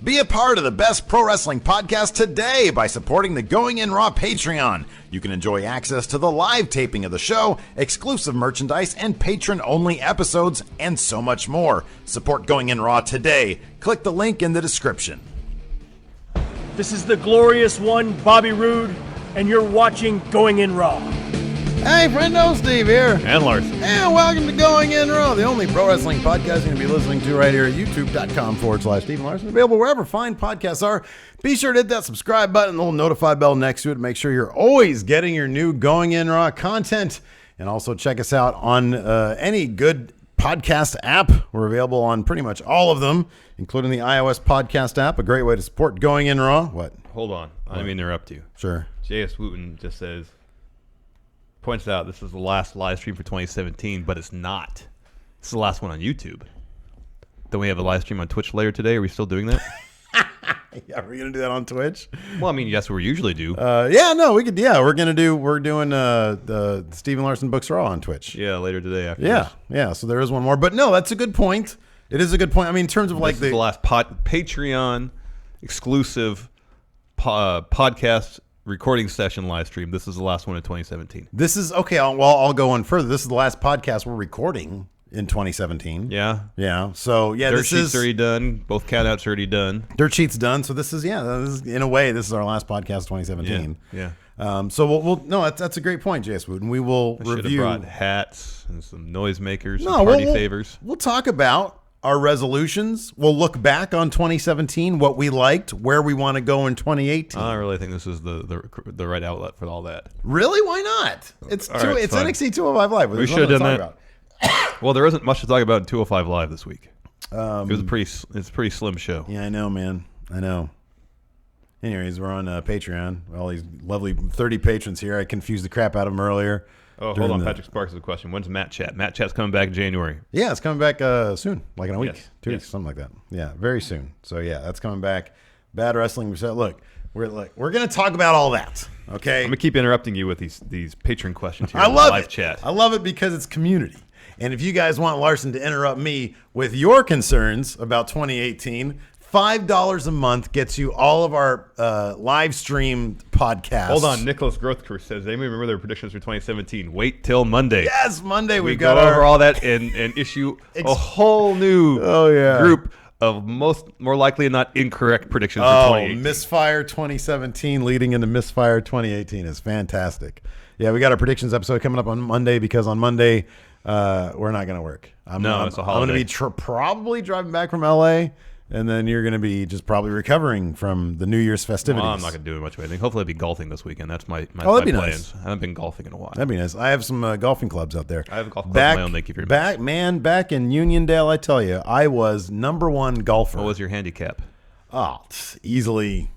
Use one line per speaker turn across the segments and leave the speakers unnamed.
Be a part of the best pro wrestling podcast today by supporting the Going In Raw Patreon. You can enjoy access to the live taping of the show, exclusive merchandise, and patron-only episodes, and so much more. Support Going In Raw today. Click the link in the description.
This is the glorious one, Bobby Roode, and you're watching Going In Raw.
Hey, friendo, Steve here.
And Larson.
And welcome to Going In Raw, the only pro wrestling podcast you're going to be listening to right here at youtube.com/Steve Larson. Available wherever fine podcasts are. Be sure to hit that subscribe button and the little notify bell next to it to make sure you're always getting your new Going In Raw content. And also check us out on any good podcast app. We're available on pretty much all of them, including the iOS podcast app. A great way to support Going In Raw. What?
Hold on. I didn't mean to interrupt you.
Sure.
J.S. Wooten just points out this is the last live stream for 2017, but it's not. It's the last one on YouTube. Don't we have a live stream on Twitch later today? Are we still doing that?
Yeah, we're gonna do that on Twitch.
Well, I mean, yes, we usually do.
We could. Yeah, we're doing the Steven Larson Books Raw on Twitch.
Yeah, later today. After
Yeah. So there is one more, but no, that's a good point. It is a good point. I mean, in terms of
this is the last Patreon exclusive podcast recording session live stream. This is the last one in 2017.
This is okay. I'll go on further. This is the last podcast we're recording in 2017.
Yeah.
So yeah,
Dirt Sheet's already done. Both countouts already done.
Dirt Sheet's done. So this is in a way, this is our last podcast 2017.
Yeah.
So we'll no, that's a great point, J.S. Wood, and we will review.
Should have brought hats and some noisemakers, party favors.
We'll talk about our resolutions. We'll look back on 2017, what we liked, where we want to go in 2018.
I really think this is the right outlet for all that.
Really? Why not? It's NXT 205 Live.
We should have done that. Well, there isn't much to talk about in 205 Live this week. It's a pretty slim show.
Yeah, I know, man. I know. Anyways, we're on Patreon. All these lovely 30 patrons here. I confused the crap out of them earlier.
Oh, hold on. Patrick Sparks has a question. When's Matt Chat? Matt Chat's coming back in January.
Yeah, it's coming back soon, like in a week,
Yes.
2 weeks, something like that. Yeah, very soon. So yeah, that's coming back. Bad wrestling. Look, we're going to talk about all that. Okay.
I'm gonna keep interrupting you with these patron questions here.
I love
live
it.
Chat.
I love it because it's community. And if you guys want Larson to interrupt me with your concerns about 2018, $5 a month gets you all of our live stream podcasts.
Hold on. Nicholas Growthcurse says, anybody remember their predictions for 2017? Wait till Monday.
Yes, Monday.
We go over all that and issue a whole new group of more likely than not incorrect predictions for 2018.
Misfire 2017 leading into Misfire 2018 is fantastic. Yeah, we got our predictions episode coming up on Monday because on Monday we're not going to work.
It's a holiday.
I'm going to be probably driving back from LA. And then you're going to be just probably recovering from the New Year's festivities.
Well, I'm not going to do much of anything. Hopefully I'll be golfing this weekend. That's my
that'd be
plans.
Nice.
I haven't been golfing in a while.
That'd be nice. I have some golfing clubs out there.
I have a golf club of my own. Thank you very much.
Back in Uniondale, I tell you, I was #1 golfer.
What was your handicap?
Oh, easily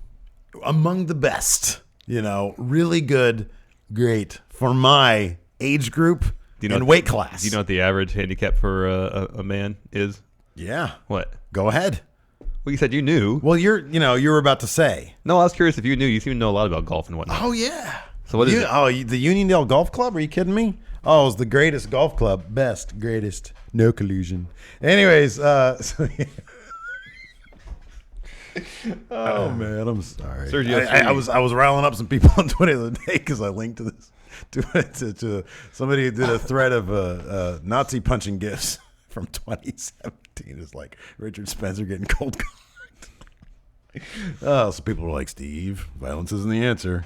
among the best. Really good, great for my age group and weight class.
Do you know what the average handicap for a man is?
Yeah.
What?
Go ahead.
Well, you said you knew.
Well, you were about to say.
No, I was curious if you knew. You seem to know a lot about golf and whatnot.
Oh, yeah.
So what is it?
Oh, the Uniondale Golf Club? Are you kidding me? Oh, it's the greatest golf club. Best, greatest, no collusion. Anyways, man, I'm sorry.
Sergio,
I was riling up some people on Twitter the other day because I linked to this to somebody who did a thread of Nazi punching gifts from 2017. It's like Richard Spencer getting cold card. So people were like, Steve, violence isn't the answer.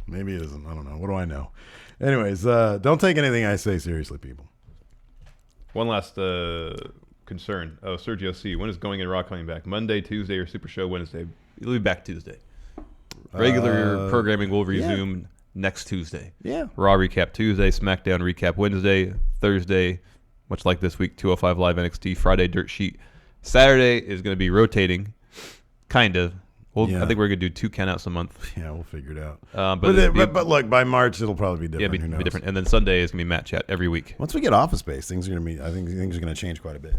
Maybe it isn't. I don't know. What do I know? Anyways, don't take anything I say seriously, people.
One last concern. Oh, Sergio C. When is Going In Raw coming back? Monday, Tuesday, or Super Show Wednesday? It'll be back Tuesday. Regular programming will resume next Tuesday.
Yeah.
Raw recap Tuesday, SmackDown recap Wednesday, Thursday, much like this week, 205 Live NXT, Friday Dirt Sheet. Saturday is going to be rotating, kind of. I think we're going to do 2 countouts a month.
Yeah, we'll figure it out.
But
look, by March it'll probably be different.
Yeah, be different. And then Sunday is going to be Matt Chat every week.
Once we get Office Space, I think things are going to change quite a bit.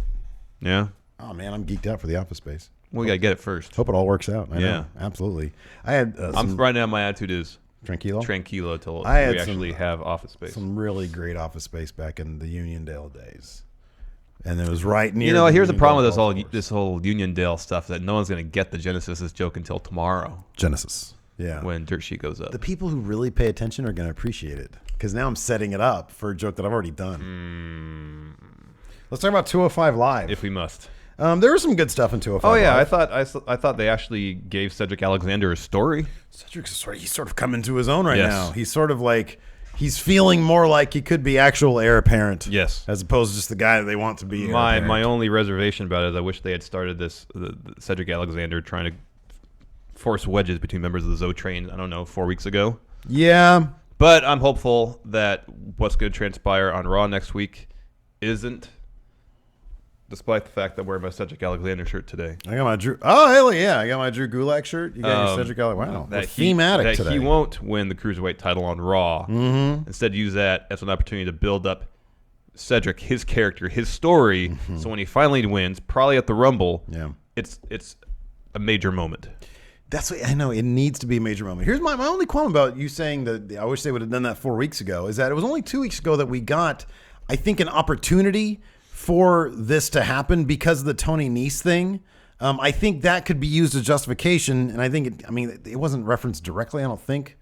Yeah.
Oh man, I'm geeked out for the Office Space.
Well, we got to get it first.
Hope it all works out. I know. Absolutely. I had.
Right now, my attitude is
tranquilo
till we actually have Office Space.
Some really great Office Space back in the Uniondale days. And it was right near.
You know, here's the problem with
Uniondale
this whole Uniondale stuff, that no one's going to get the Genesis joke until tomorrow.
Genesis. Yeah.
When Dirt Sheet goes up.
The people who really pay attention are going to appreciate it. Because now I'm setting it up for a joke that I've already done. Let's talk about 205 Live.
If we must.
There was some good stuff in 205
Oh, yeah.
Live.
I thought they actually gave Cedric Alexander a story.
Cedric's he's sort of come into his own right
Yes.
now. He's sort of like, he's feeling more like he could be actual heir apparent.
Yes.
As opposed to just the guy that they want to be heir
My
apparent.
only reservation about it is I wish they had started the Cedric Alexander trying to force wedges between members of the Zoe train, I don't know, 4 weeks ago.
Yeah.
But I'm hopeful that what's going to transpire on Raw next week isn't, despite the fact that I'm wearing my Cedric Alexander shirt today.
I got my Drew. Oh, hell yeah. I got my Drew Gulak shirt. You got your Cedric Alexander. Wow.
That
Thematic today.
He won't win the Cruiserweight title on Raw.
Mm-hmm.
Instead, use that as an opportunity to build up Cedric, his character, his story.
Mm-hmm.
So when he finally wins, probably at the Rumble,
Yeah.
it's a major moment.
That's what I know. It needs to be a major moment. Here's my only qualm about you saying that I wish they would have done that 4 weeks ago is that it was only 2 weeks ago that we got, I think, an opportunity for this to happen because of the Tony Nese thing. I think that could be used as justification, and I think it wasn't referenced directly, I don't think,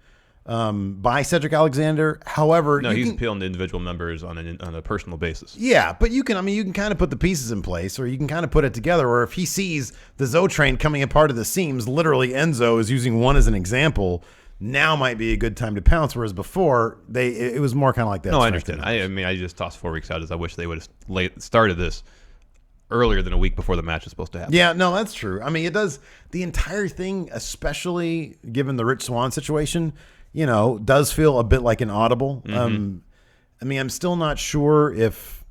by Cedric Alexander. However,
No, he's appealing to individual members on a personal basis.
yeah, but you can kind of put the pieces in place, or you can kind of put it together. Or if he sees the Zoe train coming apart at the seams, literally Enzo is using one as an example. Now might be a good time to pounce, whereas before it was more kind of like that.
No, I understand. I just tossed 4 weeks out as I wish they would have started this earlier than a week before the match is supposed to happen.
Yeah, no, that's true. I mean, it does. The entire thing, especially given the Rich Swann situation, does feel a bit like an audible.
Mm-hmm.
I'm still not sure if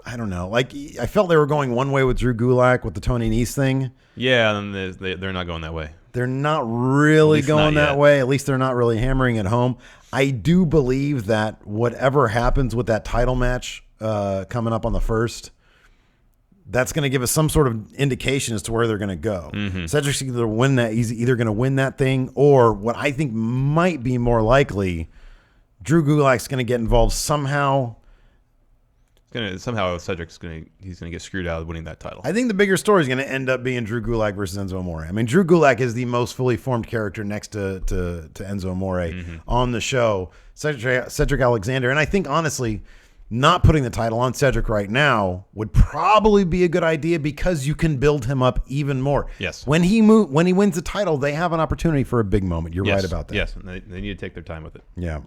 I don't know. Like, I felt they were going one way with Drew Gulak with the Tony Nese thing.
Yeah, and they're not going that way.
They're not really going
not
that
yet.
way. At least they're not really hammering it home. I do believe that whatever happens with that title match coming up on the 1st, that's going to give us some sort of indication as to where they're going to go.
Mm-hmm.
Cedric's either win that. He's either going to win that thing, or what I think might be more likely, Drew Gulak's going to get involved somehow.
Somehow Cedric's he's gonna get screwed out of winning that title.
I think the bigger story is going to end up being Drew Gulak versus Enzo Amore. I mean, Drew Gulak is the most fully formed character next to Enzo Amore on the show. Cedric Alexander, and I think honestly, not putting the title on Cedric right now would probably be a good idea because you can build him up even more.
Yes.
When he wins the title, they have an opportunity for a big moment. You're right about that.
Yes, and they need to take their time with it.
Yeah.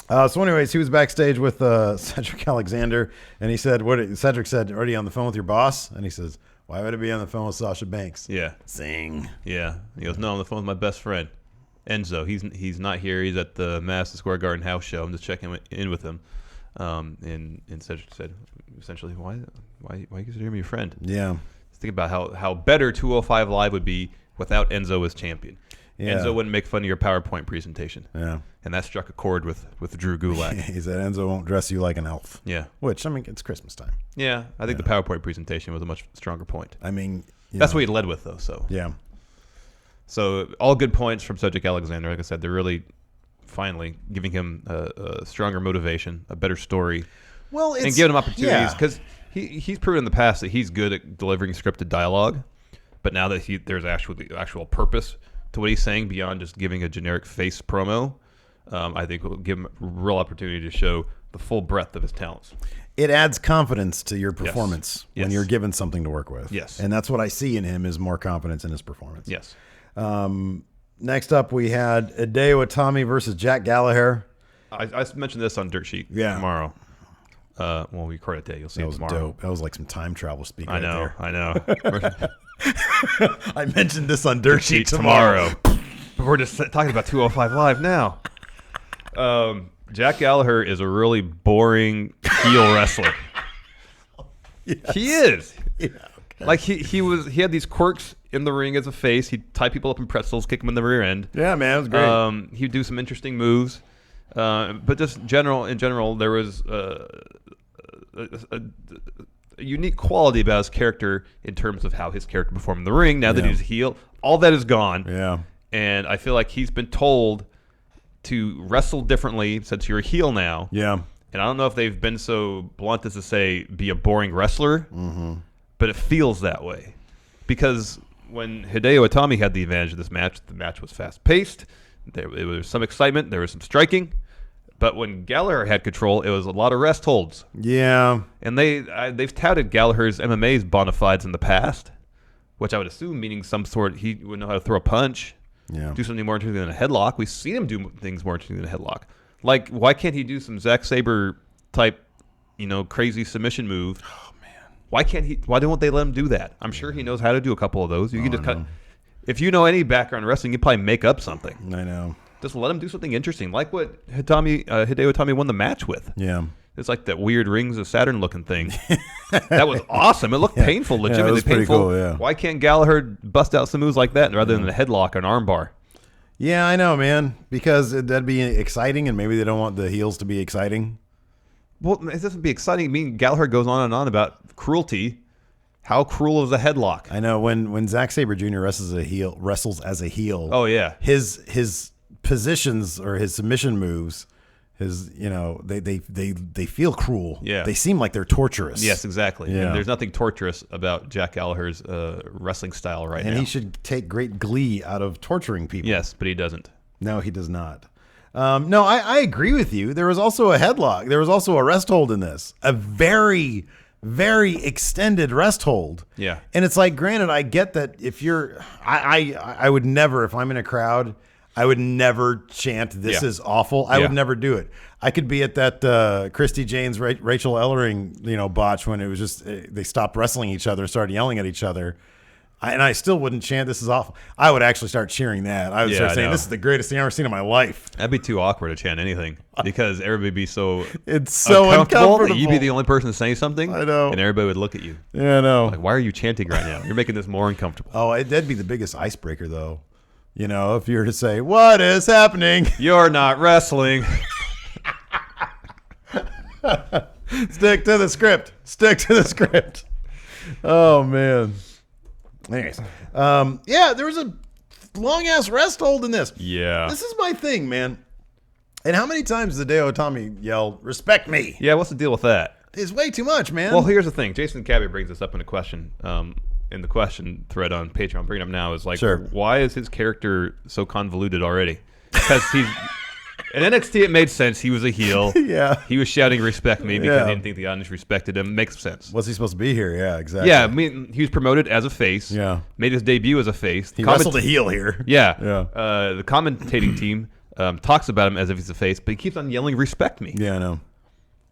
So anyways, he was backstage with Cedric Alexander, and he said, Cedric said, already on the phone with your boss? And he says, why would I be on the phone with Sasha Banks?
Yeah.
Sing.
Yeah. He goes, no, I'm on the phone with my best friend, Enzo. He's not here. He's at the Madison Square Garden house show. I'm just checking in with him. And Cedric said, essentially, why you consider me your friend?
Yeah.
Think about how better 205 Live would be without Enzo as champion.
Yeah.
Enzo wouldn't make fun of your PowerPoint presentation.
Yeah.
And that struck a chord with Drew Gulak.
He said Enzo won't dress you like an elf.
Yeah.
Which, I mean, it's Christmas time.
Yeah. I think the PowerPoint presentation was a much stronger point.
I mean,
That's what he led with, though. So
Yeah.
So all good points from Cedric Alexander. Like I said, they're really finally giving him a stronger motivation, a better story,
Well,
and giving him opportunities because he's proven in the past that he's good at delivering scripted dialogue. But now that there's actual purpose to what he's saying beyond just giving a generic face promo, I think will give him a real opportunity to show the full breadth of his talents.
It adds confidence to your performance when
Yes.
you're given something to work with.
Yes.
And that's what I see in him is more confidence in his performance.
Yes.
Next up, we had Hideo Itami versus Jack Gallagher.
I mentioned this on Dirt Sheet tomorrow. When we record it today, you'll see
That
it
was
tomorrow.
dope. That was like some time travel speak
I know.
right
I know.
there. I mentioned this on Dirt Sheet tomorrow.
But we're just talking about 205 Live now. Jack Gallagher is a really boring heel wrestler.
Yes.
He is.
Yeah, okay.
Like he had these quirks in the ring as a face. He'd tie people up in pretzels, kick them in the rear end.
Yeah, man, it was great.
He'd do some interesting moves. But just in general, there was a unique quality about his character in terms of how his character performed in the ring. Now that he's a heel, all that is gone.
Yeah.
And I feel like he's been told to wrestle differently since you're a heel now.
Yeah.
And I don't know if they've been so blunt as to say be a boring wrestler, but it feels that way. Because when Hideo Itami had the advantage of this match, the match was fast-paced. There was some excitement. There was some striking. But when Gallagher had control, it was a lot of rest holds.
Yeah.
And they've touted Gallagher's MMA's bona fides in the past, which I would assume meaning some sort he would know how to throw a punch, do something more interesting than a headlock. We've seen him do things more interesting than a headlock. Like, why can't he do some Zack Sabre type, crazy submission move? Oh, man. Why don't they let him do that? I'm sure he knows how to do a couple of those. You can just cut. If you know any background wrestling, you probably make up something.
I know.
Just let him do something interesting, like what Hideo Itami won the match with.
Yeah.
It's like that weird Rings of Saturn looking thing. That was awesome. It looked painful, legitimately
it was pretty
painful.
cool, yeah.
Why can't Gallagher bust out some moves like that rather than a headlock or an armbar?
Yeah, I know, man. Because that'd be exciting, and maybe they don't want the heels to be exciting.
Well, it doesn't be exciting. I mean, Gallagher goes on and on about cruelty. How cruel is a headlock?
I know when Zack Sabre Jr. wrestles as a heel.
Oh yeah,
his positions or his submission moves, they feel cruel.
Yeah,
they seem like they're torturous.
Yes, exactly.
Yeah.
And there's nothing torturous about Jack Gallagher's wrestling style now.
And he should take great glee out of torturing people.
Yes, but he doesn't.
No, he does not. No, I agree with you. There was also a headlock. There was also a rest hold in this. A very, very extended rest hold.
Yeah.
And it's like, granted, I get that if you're, I would never, if I'm in a crowd, I would never chant, "This is awful." I would never do it. I could be at that Christy Jane's Rachel Ellering, botch when it was just, they stopped wrestling each other and started yelling at each other. And I still wouldn't chant, "This is awful." I would actually start cheering that. I would start saying, "This is the greatest thing I've ever seen in my life."
That'd be too awkward to chant anything because everybody would be so
it's so uncomfortable.
You'd be the only person to say something.
I know.
And everybody would look at you.
Yeah, I know.
Like, why are you chanting right now? You're making this more uncomfortable.
Oh, that'd be the biggest icebreaker, though. If you were to say, "What is happening?"
You're not wrestling.
Stick to the script. Stick to the script. Oh, man. Anyways, there was a long-ass rest hold in this.
Yeah.
This is my thing, man. And how many times did Hideo Itami yell, "Respect me"?
Yeah, what's the deal with that?
It's way too much, man.
Well, here's the thing. Jason Cabot brings this up in a question, in the question thread on Patreon. I'm bringing it up now. Is like, why is his character so convoluted already? Because he's... In NXT, it made sense. He was a heel.
Yeah.
He was shouting, "Respect me," because he didn't think the audience respected him. Makes sense.
What's he supposed to be here? Yeah, exactly.
Yeah, I mean, he was promoted as a face.
Yeah.
Made his debut as a face.
He wrestled a heel here.
Yeah.
Yeah.
The commentating team talks about him as if he's a face, but he keeps on yelling, "Respect me."
Yeah, I know.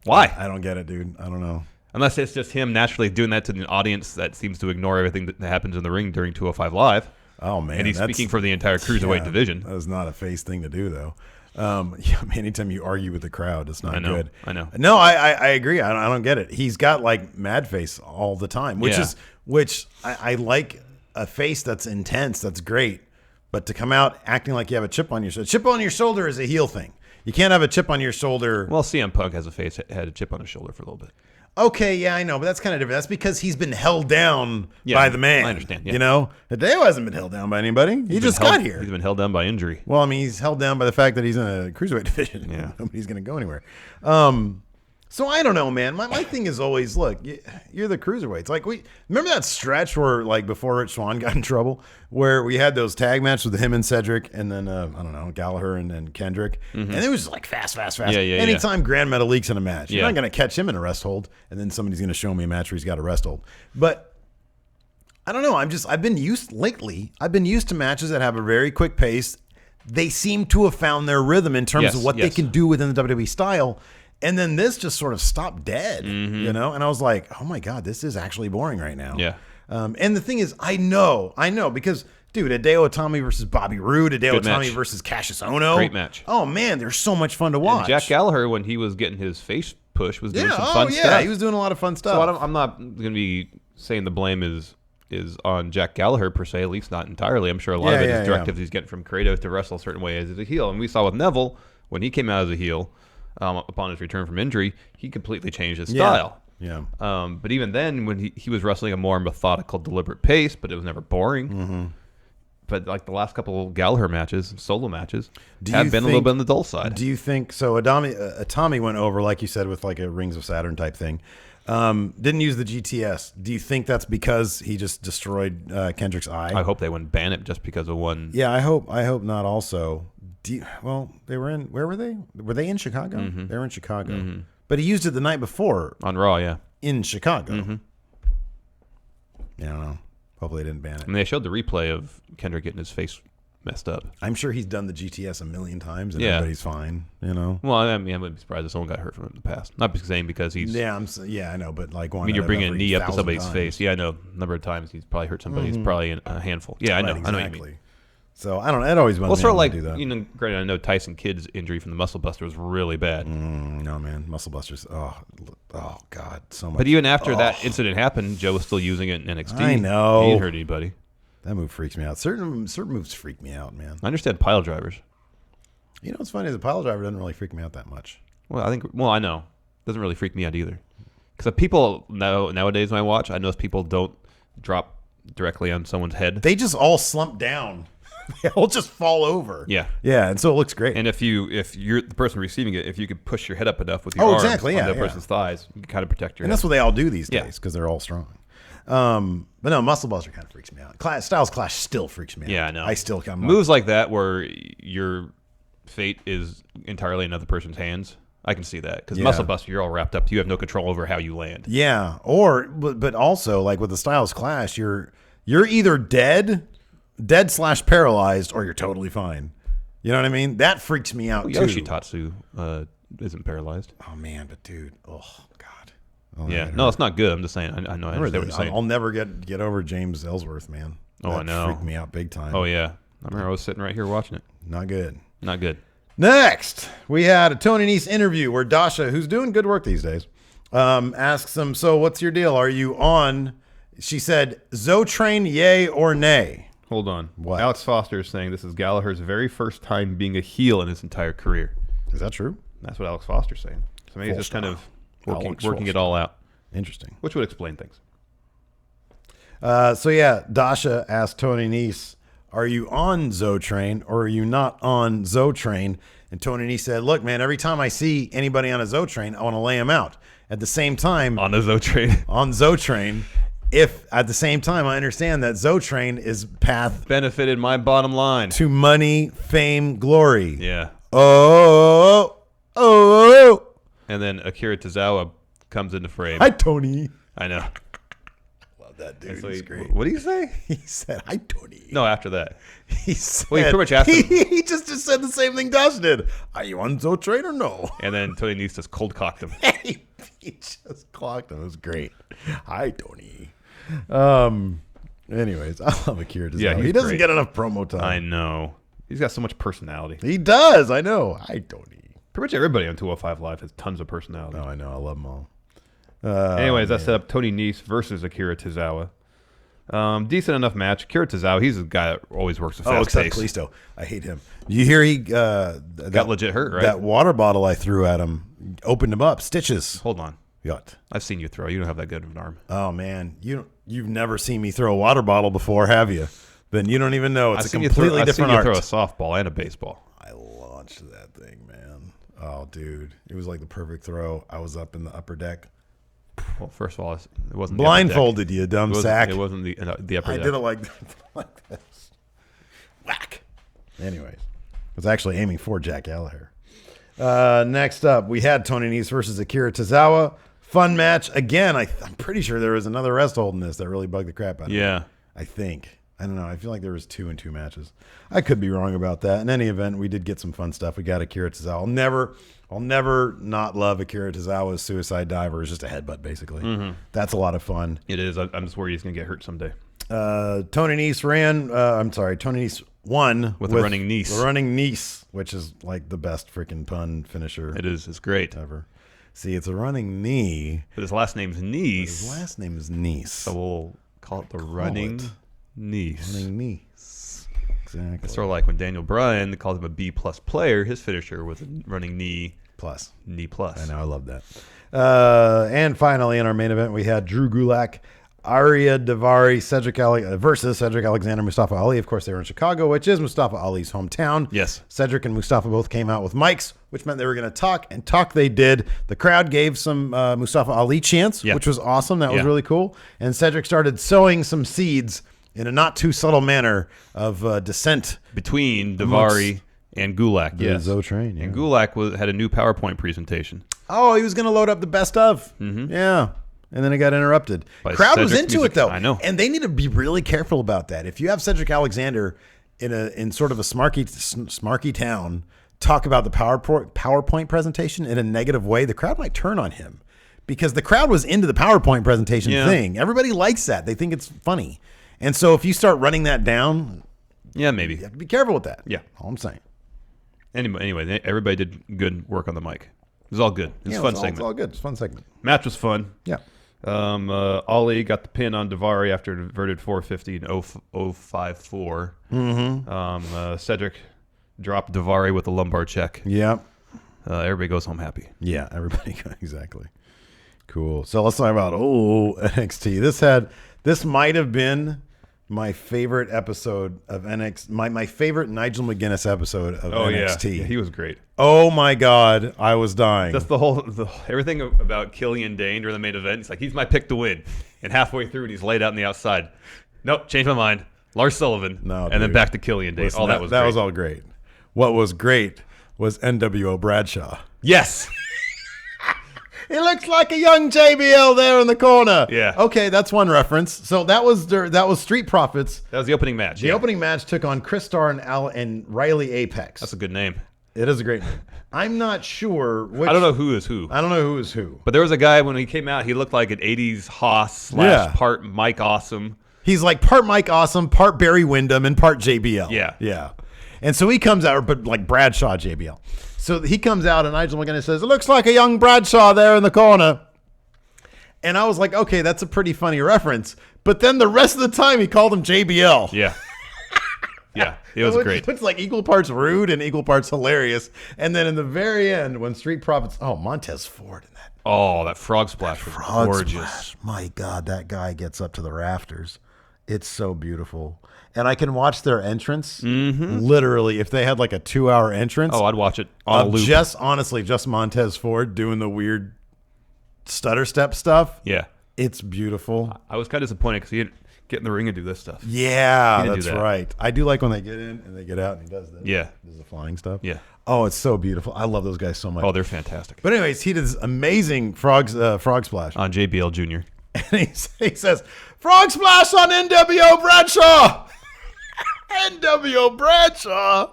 Why?
I don't get it, dude. I don't know.
Unless it's just him naturally doing that to an audience that seems to ignore everything that happens in the ring during 205 Live.
Oh, man.
And he's speaking for the entire cruiserweight division.
That is not a face thing to do, though. Anytime you argue with the crowd, it's not good.
I know.
No, I agree. I don't get it. He's got like mad face all the time, which I like a face that's intense. That's great. But to come out acting like you have a chip on your shoulder. Chip on your shoulder is a heel thing. You can't have a chip on your shoulder.
Well, CM Punk had a chip on his shoulder for a little bit.
Okay, yeah, I know, but that's kind of different. That's because he's been held down by the man.
I understand. Yeah.
Hideo hasn't been held down by anybody. He just got here.
He's been held down by injury.
Well, I mean, he's held down by the fact that he's in a cruiserweight division.
Yeah.
Nobody's going to go anywhere. So I don't know, man. My thing is always, look, you're the cruiserweights. Like, remember that stretch where, like, before Rich Swann got in trouble, where we had those tag matches with him and Cedric, and then I don't know, Gallagher and Kendrick, and it was like fast.
Yeah,
Anytime Grand Metalik's in a match, you're not going to catch him in a rest hold, and then somebody's going to show me a match where he's got a rest hold. But I don't know. I've been used to matches that have a very quick pace. They seem to have found their rhythm in terms of what they can do within the WWE style. And then this just sort of stopped dead, And I was like, oh my God, this is actually boring right now.
Yeah.
And the thing is, I know, because, dude, Hideo Itami versus Bobby Roode, Hideo Itami versus Cassius Ohno.
Great match.
Oh man, they're so much fun to watch.
And Jack Gallagher, when he was getting his face push, was doing some fun stuff.
Yeah, he was doing a lot of fun stuff.
So I'm not going to be saying the blame is on Jack Gallagher per se, at least not entirely. I'm sure a lot of it is directives he's getting from Kratos to wrestle a certain way as a heel. And we saw with Neville, when he came out as a heel, upon his return from injury, he completely changed his style.
Yeah.
But even then, when he was wrestling a more methodical, deliberate pace, but it was never boring. but like the last couple of Gallagher matches, solo matches,
Do
have
you
been a little bit on the dull side.
Do you think so? Atami went over, like you said, with like a Rings of Saturn type thing. Didn't use the GTS. Do you think that's because he just destroyed Kendrick's eye?
I hope they wouldn't ban it just because of one.
Yeah, I hope not. Also, they were in. Where were they? Were they in Chicago?
Mm-hmm.
They were in Chicago, but he used it the night before
On Raw, yeah.
in Chicago.
Mm-hmm.
Yeah, I don't know. Hopefully, they didn't ban it.
I mean, they showed the replay of Kendrick getting his face messed up.
I'm sure he's done the GTS a million times, and
Yeah.
everybody's fine. You know.
Well, I mean, I wouldn't be surprised if someone got hurt from it in the past. Not because he's.
Yeah, I know, but like one.
I mean, you're
out of
bringing a
every
knee up to
1,000
somebody's
times.
face. Yeah, I know. A number of times he's probably hurt somebody. He's probably a handful. Yeah, I know.
Right,
I know what you
exactly.
mean.
So I don't. It always
Well,
bugs
sort of
me
like,
when they do that.
you know, granted, I know Tyson Kidd's injury from the Muscle Buster was really bad.
No, man, Muscle Busters. Oh God, so much.
But even after that incident happened, Joe was still using it in NXT.
I know.
He didn't hurt anybody.
That move freaks me out. Certain moves freak me out, man.
I understand pile drivers.
You know what's funny is the pile driver doesn't really freak me out that much.
Well, I know. Doesn't really freak me out either. Because people nowadays when I watch, I notice people don't drop directly on someone's head.
They just all slump down. They all just fall over.
Yeah.
Yeah, and so it looks great.
And if you're the person receiving it, if you could push your head up enough with your
Oh,
arms
exactly,
on
yeah,
the
yeah.
person's thighs, you can kind of protect your
And
head.
that's what they all do these
Yeah.
days because they're all strong. But no, Muscle Buster kind of freaks me out. Styles Clash still freaks me out.
Yeah, I know.
I still come
Moves like that where your fate is entirely in another person's hands. I can see that because
Yeah.
Muscle Buster, you're all wrapped up. You have no control over how you land.
Yeah, but also like with the Styles Clash, you're either dead / paralyzed, or you're totally fine. You know what I mean? That freaks me out too.
Yoshitatsu isn't paralyzed.
Oh man, but dude, oh god.
Yeah, no, it's not good. I'm just saying. I know. I understand what you're saying.
I'll never get over James Ellsworth, man.
Oh,
That
I know.
freaked me out big time.
Oh yeah, I remember I was sitting right here watching it.
Not good.
Not good.
Next, we had a Tony Nese interview where Dasha, who's doing good work these days, asks him, so what's your deal? Are you on, she said, Zotrain, yay or nay?
Hold on.
What?
Alex Foster is saying this is Gallagher's very first time being a heel in his entire career.
Is that true?
That's what Alex Foster's saying. So maybe he's just kind of working
Alex
it all out,
Interesting.
which would explain things.
So yeah, Dasha asked Tony Nese, are you on Zotrain or are you not on Zotrain? And Tony Nese said, look, man, every time I see anybody on a Zotrain, I want to lay them out. At the same time,
On the Zotrain.
on Zotrain, if at the same time I understand that Zotrain is path
Benefited my bottom line.
to money, fame, glory.
Yeah.
Oh.
And then Akira Tozawa comes into frame.
Hi, Tony.
I know.
Love that dude.
So
He's
he-
great.
What do you say?
He said, hi, Tony.
No, after that.
He said,
Well, he pretty much asked him.
He just said the same thing Dash did. Are you on Zotrain or no?
And then Tony Nese just cold cocked him.
He just clocked him. It was great. Hi, Tony. Anyways, I love Akira Tozawa.
Yeah, he's
he doesn't
great.
get enough promo time.
I know. He's got so much personality.
He does. I know. Hi, Tony.
Pretty much everybody on 205 Live has tons of personality.
Oh, I know. I love them all.
Anyways, that set up Tony Nese versus Akira Tozawa. Decent enough match. Akira Tozawa, he's a guy that always works a fast
except
pace.
Kalisto. I hate him. You hear he
Got legit hurt, right?
That water bottle I threw at him opened him up. Stitches.
Hold on.
What?
I've seen you throw. You don't have that good of an arm.
Oh man, you've never seen me throw a water bottle before, have you? Then you don't even know. It's
I've
a
seen
completely
I've
different
seen
art.
you throw a softball and a baseball.
I launched that thing, man. Oh, dude, it was like the perfect throw. I was up in the upper deck,
Well, first of all, it wasn't the upper deck.
blindfolded, you dumb sack.
It wasn't the upper
I
deck.
did it like this. Whack. Anyways, I was actually aiming for Jack Gallagher. Next up, we had Tony Nese versus Akira Tozawa. Fun match. Again, I'm pretty sure there was another rest hold in this that really bugged the crap out of me.
Yeah.
I think. I don't know. I feel like there was 2 in 2 matches. I could be wrong about that. In any event, we did get some fun stuff. We got Akira Tozawa. I'll never not love Akira Tozawa's suicide diver. It's just a headbutt, basically.
Mm-hmm.
That's a lot of fun.
It is. I'm just worried he's going to get hurt someday.
Tony Nese Tony Nese won
With a running Nese.
The running Nese, which is like the best freaking pun finisher
It is. It's great.
ever. See, it's a running knee.
But his last name's
His
Niece.
last name is Nese.
So we'll call it the running
it.
Niece.
Running Nese. Exactly.
It's sort of like when Daniel Bryan called him a B+ player, his finisher was a running knee
Plus.
plus.
I know, I love that. And finally, in our main event, we had Drew Gulak Arya Davari, versus Cedric Alexander, Mustafa Ali. Of course, they were in Chicago, which is Mustafa Ali's hometown.
Yes.
Cedric and Mustafa both came out with mics, which meant they were going to talk, and talk they did. The crowd gave some Mustafa Ali chants, which was awesome. That was really cool. And Cedric started sowing some seeds in a not too subtle manner of dissent
between Davari and Gulak.
The Zo Train. Yeah.
And Gulak had a new PowerPoint presentation.
Oh, he was going to load up the best of. Yeah. And then it got interrupted. Crowd was into it, though.
I know.
And they need to be really careful about that. If you have Cedric Alexander in sort of a smarky town talk about the PowerPoint presentation in a negative way, the crowd might turn on him. Because the crowd was into the PowerPoint presentation thing. Everybody likes that. They think it's funny. And so if you start running that down,
maybe.
you have to be careful with that.
Yeah.
All I'm saying.
Anyway, everybody did good work on the mic. It was all good. It was a fun segment.
It's all good. It's a fun segment.
Match was fun.
Yeah.
Ali got the pin on Davari after an inverted 450 in 054. Cedric dropped Davari with a lumbar check.
Yeah.
Everybody goes home happy.
Yeah, everybody. Exactly. Cool. So let's talk about NXT. This might have been my favorite episode of NXT. My favorite Nigel McGuinness episode of NXT.
Yeah, he was great.
Oh my God, I was dying.
That's everything about Killian Dane during the main event. It's like, he's my pick to win. And halfway through it, he's laid out on the outside. Nope, changed my mind. Lars Sullivan. Then back to Killian Dane.
Listen,
that was great.
was all great. What was great was NWO Bradshaw.
Yes.
He looks like a young JBL there in the corner.
Yeah.
Okay, that's one reference. So that was Street Profits.
That was the opening match.
The opening match took on Chris Starr and Riley Apex.
That's a good name.
It is a great name. I'm not sure which.
I don't know who is who.
I don't know who is who.
But there was a guy when he came out, he looked like an 80s Haas / part Mike Awesome.
He's like part Mike Awesome, part Barry Windham, and part JBL.
Yeah.
Yeah. And so he comes out, but like Bradshaw JBL. So he comes out, and Nigel McGuinness says, "It looks like a young Bradshaw there in the corner." And I was like, okay, that's a pretty funny reference. But then the rest of the time, he called him JBL.
Yeah. Yeah, it was great.
It's like equal parts rude and equal parts hilarious. And then in the very end, when Street Profits, Montez Ford in that.
Oh, that frog splash was gorgeous.
Splash. My God, that guy gets up to the rafters. It's so beautiful. And I can watch their entrance literally if they had like a 2-hour entrance.
Oh, I'd watch it on a loop.
Just Montez Ford doing the weird stutter step stuff.
Yeah.
It's beautiful.
I was kind of disappointed because he didn't get in the ring and do this stuff.
Yeah, that's right. I do like when they get in and they get out and he does this.
Yeah.
Does the flying stuff.
Yeah.
Oh, it's so beautiful. I love those guys so much.
Oh, they're fantastic.
But anyways, he did this amazing frog splash.
On JBL Jr.
And he says, "Frog splash on NWO Bradshaw." NWO Bradshaw.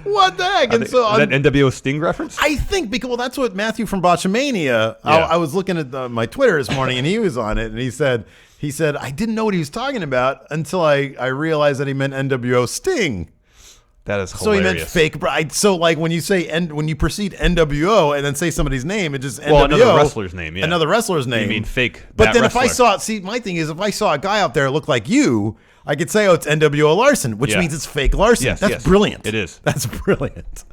What the heck?
Is that NWO Sting reference?
I think because that's what Matthew from Botchamania. I was looking at my Twitter this morning and he was on it and he said I didn't know what he was talking about until I realized that he meant NWO Sting.
That is hilarious.
So he meant fake. So like when you say when you precede NWO and then say somebody's name, it just NWO.
Another wrestler's name. Yeah.
Another wrestler's name.
You mean fake?
But then
wrestler.
if I saw my thing is if I saw a guy out there look like you, I could say, it's NWO Larson, which means it's fake Larson.
Yes,
That's brilliant.
It is.
That's brilliant.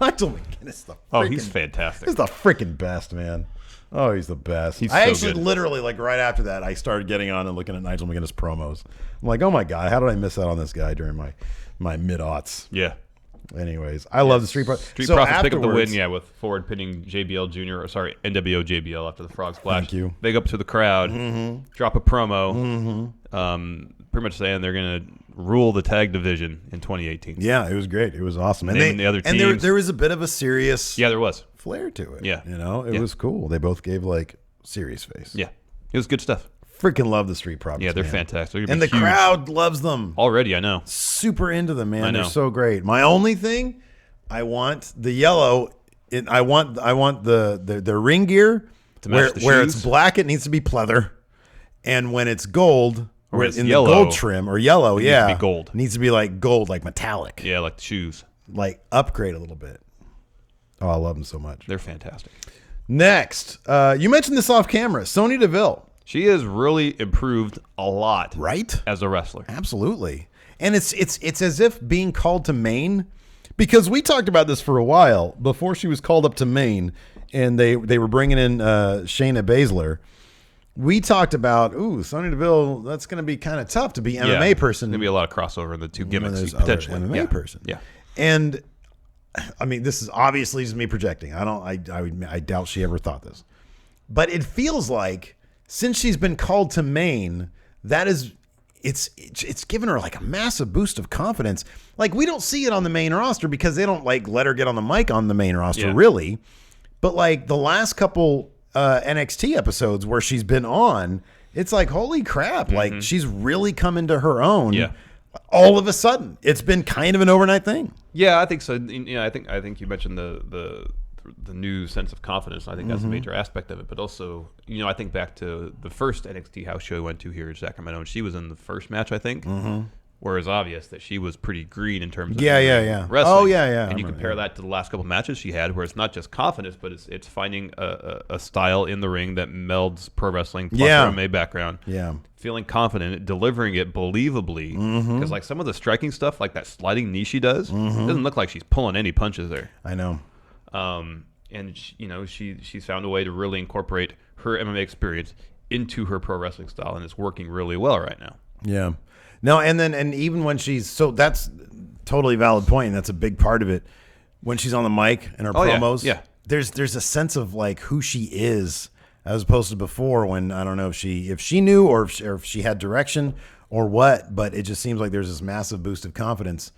Nigel McGuinness,
he's fantastic.
He's the freaking best, man. Oh, he's the best.
He's
I
so
actually
good.
literally like right after that, I started getting on and looking at Nigel McGuinness promos. I'm like, oh my God, how did I miss out on this guy during my mid-aughts?
Yeah.
Anyways, I love the Street Profits.
Street Profits pick up the win, with Ford pinning NWO JBL after the frog splash.
Thank you.
Big up to the crowd. Drop a promo. Pretty much saying they're going to rule the tag division in 2018.
Yeah, it was great. It was awesome.
And the other teams.
And there was a bit of a serious
there was
flair to it.
Yeah.
It was cool. They both gave like serious face.
Yeah. It was good stuff.
Freaking love the Street Profits.
Yeah, they're fantastic.
And the crowd loves them.
Already, I know.
Super into them, man.
I know.
They're so great. My only thing, I want the yellow. I want the ring gear where it's black. It needs to be pleather, and when it's gold,
or it's
in
yellow,
the gold trim or yellow,
it needs to be gold.
It needs to be like gold, like metallic.
Yeah, like the shoes.
Like upgrade a little bit. Oh, I love them so much.
They're fantastic.
Next, you mentioned this off camera, Sonya Deville.
She has really improved a lot,
right,
as a wrestler.
Absolutely, and it's as if being called to Maine, because we talked about this for a while before she was called up to Maine, and they were bringing in Shayna Baszler. we talked about, Sonya Deville, that's going to be kind of tough to be MMA person.
There's going to be a lot of crossover in the two gimmicks,
There's
potentially.
MMA person.
Yeah.
And, I mean, this is obviously just me projecting. I doubt she ever thought this. But it feels like since she's been called to main, it's given her like a massive boost of confidence. Like, we don't see it on the main roster because they don't like let her get on the mic on the main roster, really. But like the last couple NXT episodes where she's been on, it's like, holy crap, like she's really come into her own.
Yeah.
All of a sudden, it's been kind of an overnight thing.
Yeah, I think so. I think you mentioned the new sense of confidence. I think that's a major aspect of it. But also, I think back to the first NXT house show we went to here in Sacramento, and she was in the first match, I think. Where it's obvious that she was pretty green in terms of wrestling.
Oh, yeah.
And you compare that to the last couple matches she had, where it's not just confidence, but it's finding a style in the ring that melds pro wrestling plus her MMA background.
Yeah.
Feeling confident, delivering it believably. Because like some of the striking stuff, like that sliding knee she does, doesn't look like she's pulling any punches there.
I know.
And she's found a way to really incorporate her MMA experience into her pro wrestling style, and it's working really well right now.
Yeah. No, and even when that's totally valid point, and that's a big part of it. When she's on the mic and her promos, there's a sense of like who she is as opposed to before when I don't know if she knew or if she had direction or what, but it just seems like there's this massive boost of confidence.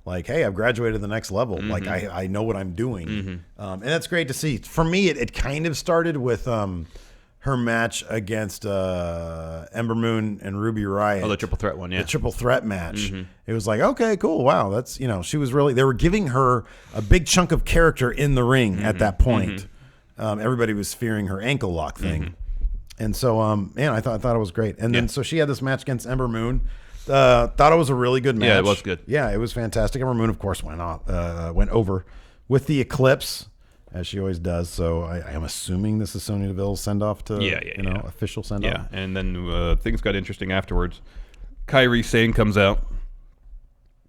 Like, hey, I've graduated to the next level. Like I know what I'm doing, and that's great to see. For me, it kind of started with her match against Ember Moon and Ruby Riott.
Oh, the triple threat one, yeah.
The triple threat match. It was like, okay, cool. Wow. That's, she was really, they were giving her a big chunk of character in the ring at that point. Everybody was fearing her ankle lock thing. And so, man, I thought it was great. And then, so she had this match against Ember Moon. Thought it was a really good match.
Yeah, it was good.
Yeah, it was fantastic. Ember Moon, of course, went over with the Eclipse, as she always does. So I am assuming this is Sonya Deville's send-off to, official send-off.
Yeah, and then things got interesting afterwards. Kairi Sane comes out,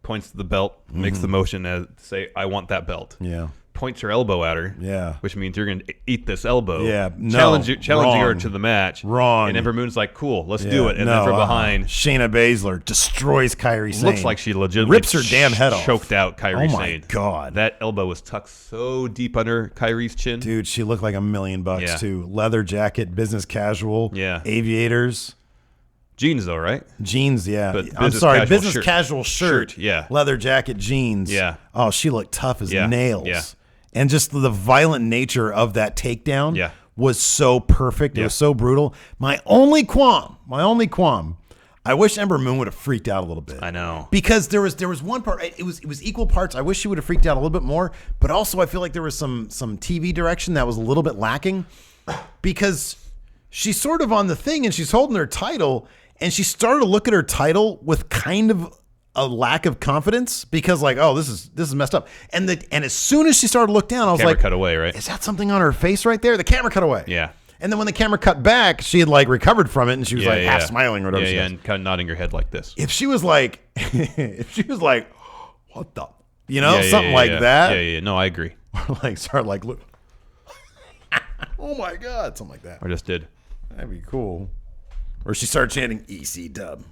points to the belt, makes the motion as to say, I want that belt.
Yeah.
Points her elbow at her.
Yeah.
Which means you're going to eat this elbow.
Yeah. No,
challenging her to the match.
Wrong.
And Ember Moon's like, cool, let's do it. And then from behind,
Shayna Baszler destroys Kairi Sane.
looks like she legitimately
rips her damn head off.
Choked out Kairi Sane.
Oh my God.
That elbow was tucked so deep under Kairi's chin.
Dude, she looked like $1 million too. Leather jacket, business casual, aviators.
Jeans though, right?
Jeans, yeah.
But
I'm sorry, business
shirt.
casual shirt.
Yeah.
Leather jacket, jeans.
Yeah.
Oh, she looked tough as nails.
Yeah.
And just the violent nature of that takedown was so perfect. It was so brutal. My only qualm, I wish Ember Moon would have freaked out a little bit.
I know.
Because there was one part, it was equal parts. I wish she would have freaked out a little bit more, but also I feel like there was some TV direction that was a little bit lacking because she's sort of on the thing and she's holding her title and she started to look at her title with kind of a lack of confidence because like, oh, this is messed up. And as soon as she started to look down, I was like,
cut away, right?
Is that something on her face right there? The camera cut away.
Yeah.
And then when the camera cut back, she had like recovered from it and she was like half smiling or whatever.
Yeah, and kind of nodding her head like this.
If she was like, what the, something like that.
Yeah. No, I agree.
Or like start like, look, oh my God, something like that.
I just did.
That'd be cool. Or she started chanting EC dub.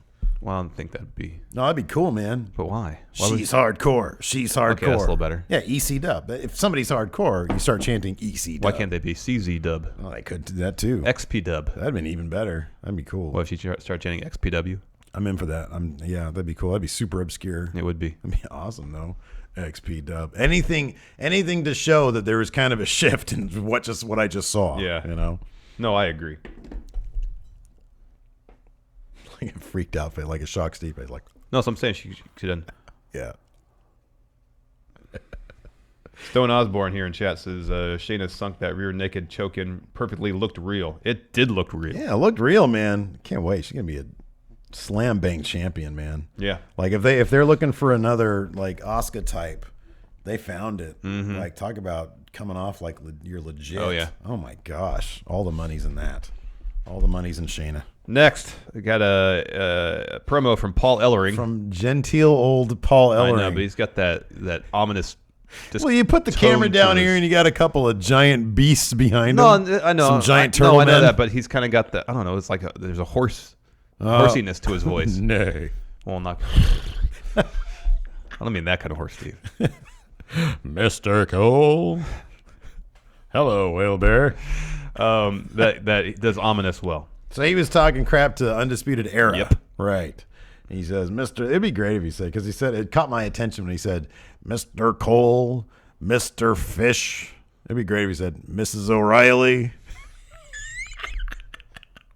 Well, I don't think that'd be.
No, that'd be cool, man.
But why?
She's hardcore. She's hardcore.
Okay, that's a little better.
Yeah, EC dub. If somebody's hardcore, you start chanting EC dub.
Why can't they be CZ dub?
Well, they could do that too.
XP dub.
That'd been even better. That'd be cool.
What if you start chanting XPW?
I'm in for that. That'd be cool. That'd be super obscure.
It would be.
That'd be awesome though. XP dub. Anything to show that there was kind of a shift in what I just saw.
Yeah. No, I agree.
Like a freaked out face, like a shocked Steve face. Like,
no, so I'm saying she done.
Yeah.
Stone Osborne here in chat says Shayna sunk that rear naked choke in perfectly. Looked real. It did look real.
Yeah, it looked real, man. Can't wait. She's gonna be a slam bang champion, man.
Yeah.
Like if they're looking for another like Asuka type, they found it. Like talk about coming off like you're legit.
Oh yeah.
Oh my gosh, all the money's in that. All the money's in Shayna.
Next, we got a promo from Paul Ellering.
From genteel old Paul Ellering.
I know, but he's got that ominous
Well, you put the camera down here and you got a couple of giant beasts behind him.
No, I know.
Some giant turtle
I know
men.
that, but he's kind of got the, I don't know, it's like there's a horsiness to his voice.
Nay.
Well, not. I don't mean that kind of horse, Steve.
Mr. Cole. Hello, Whale Bear.
That does ominous well.
So he was talking crap to Undisputed Era.
Yep.
Right. He says, it'd be great if he said, because he said, it caught my attention when he said, Mr. Cole, Mr. Fish. It'd be great if he said, Mrs. O'Reilly.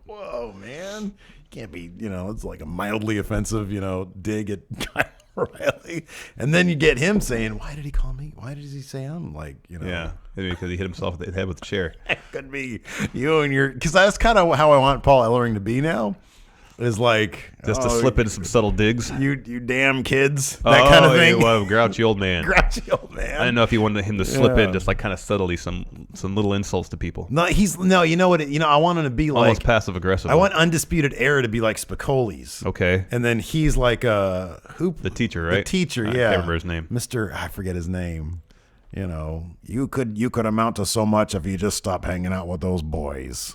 Whoa, man. Can't be, it's like a mildly offensive, dig at Kyle O'Reilly. And then you get him saying, why did he call me? Why does he say I'm like,
Yeah, maybe because he hit himself in the head with the chair.
It could be you and your, because that's kind of how I want Paul Ellering to be now. Is like
Just to slip in some subtle digs.
You damn kids, that kind of thing.
Well, grouchy old man.
Grouchy old man.
I didn't know if you wanted him to slip in just like kind of subtly some little insults to people.
No, you know what? I want him to be
Almost
like
passive aggressive.
I want Undisputed Era to be like Spicoli's.
Okay.
And then he's like
the teacher, right?
The teacher,
I
yeah.
can't remember his name.
I forget his name. You could amount to so much if you just stop hanging out with those boys.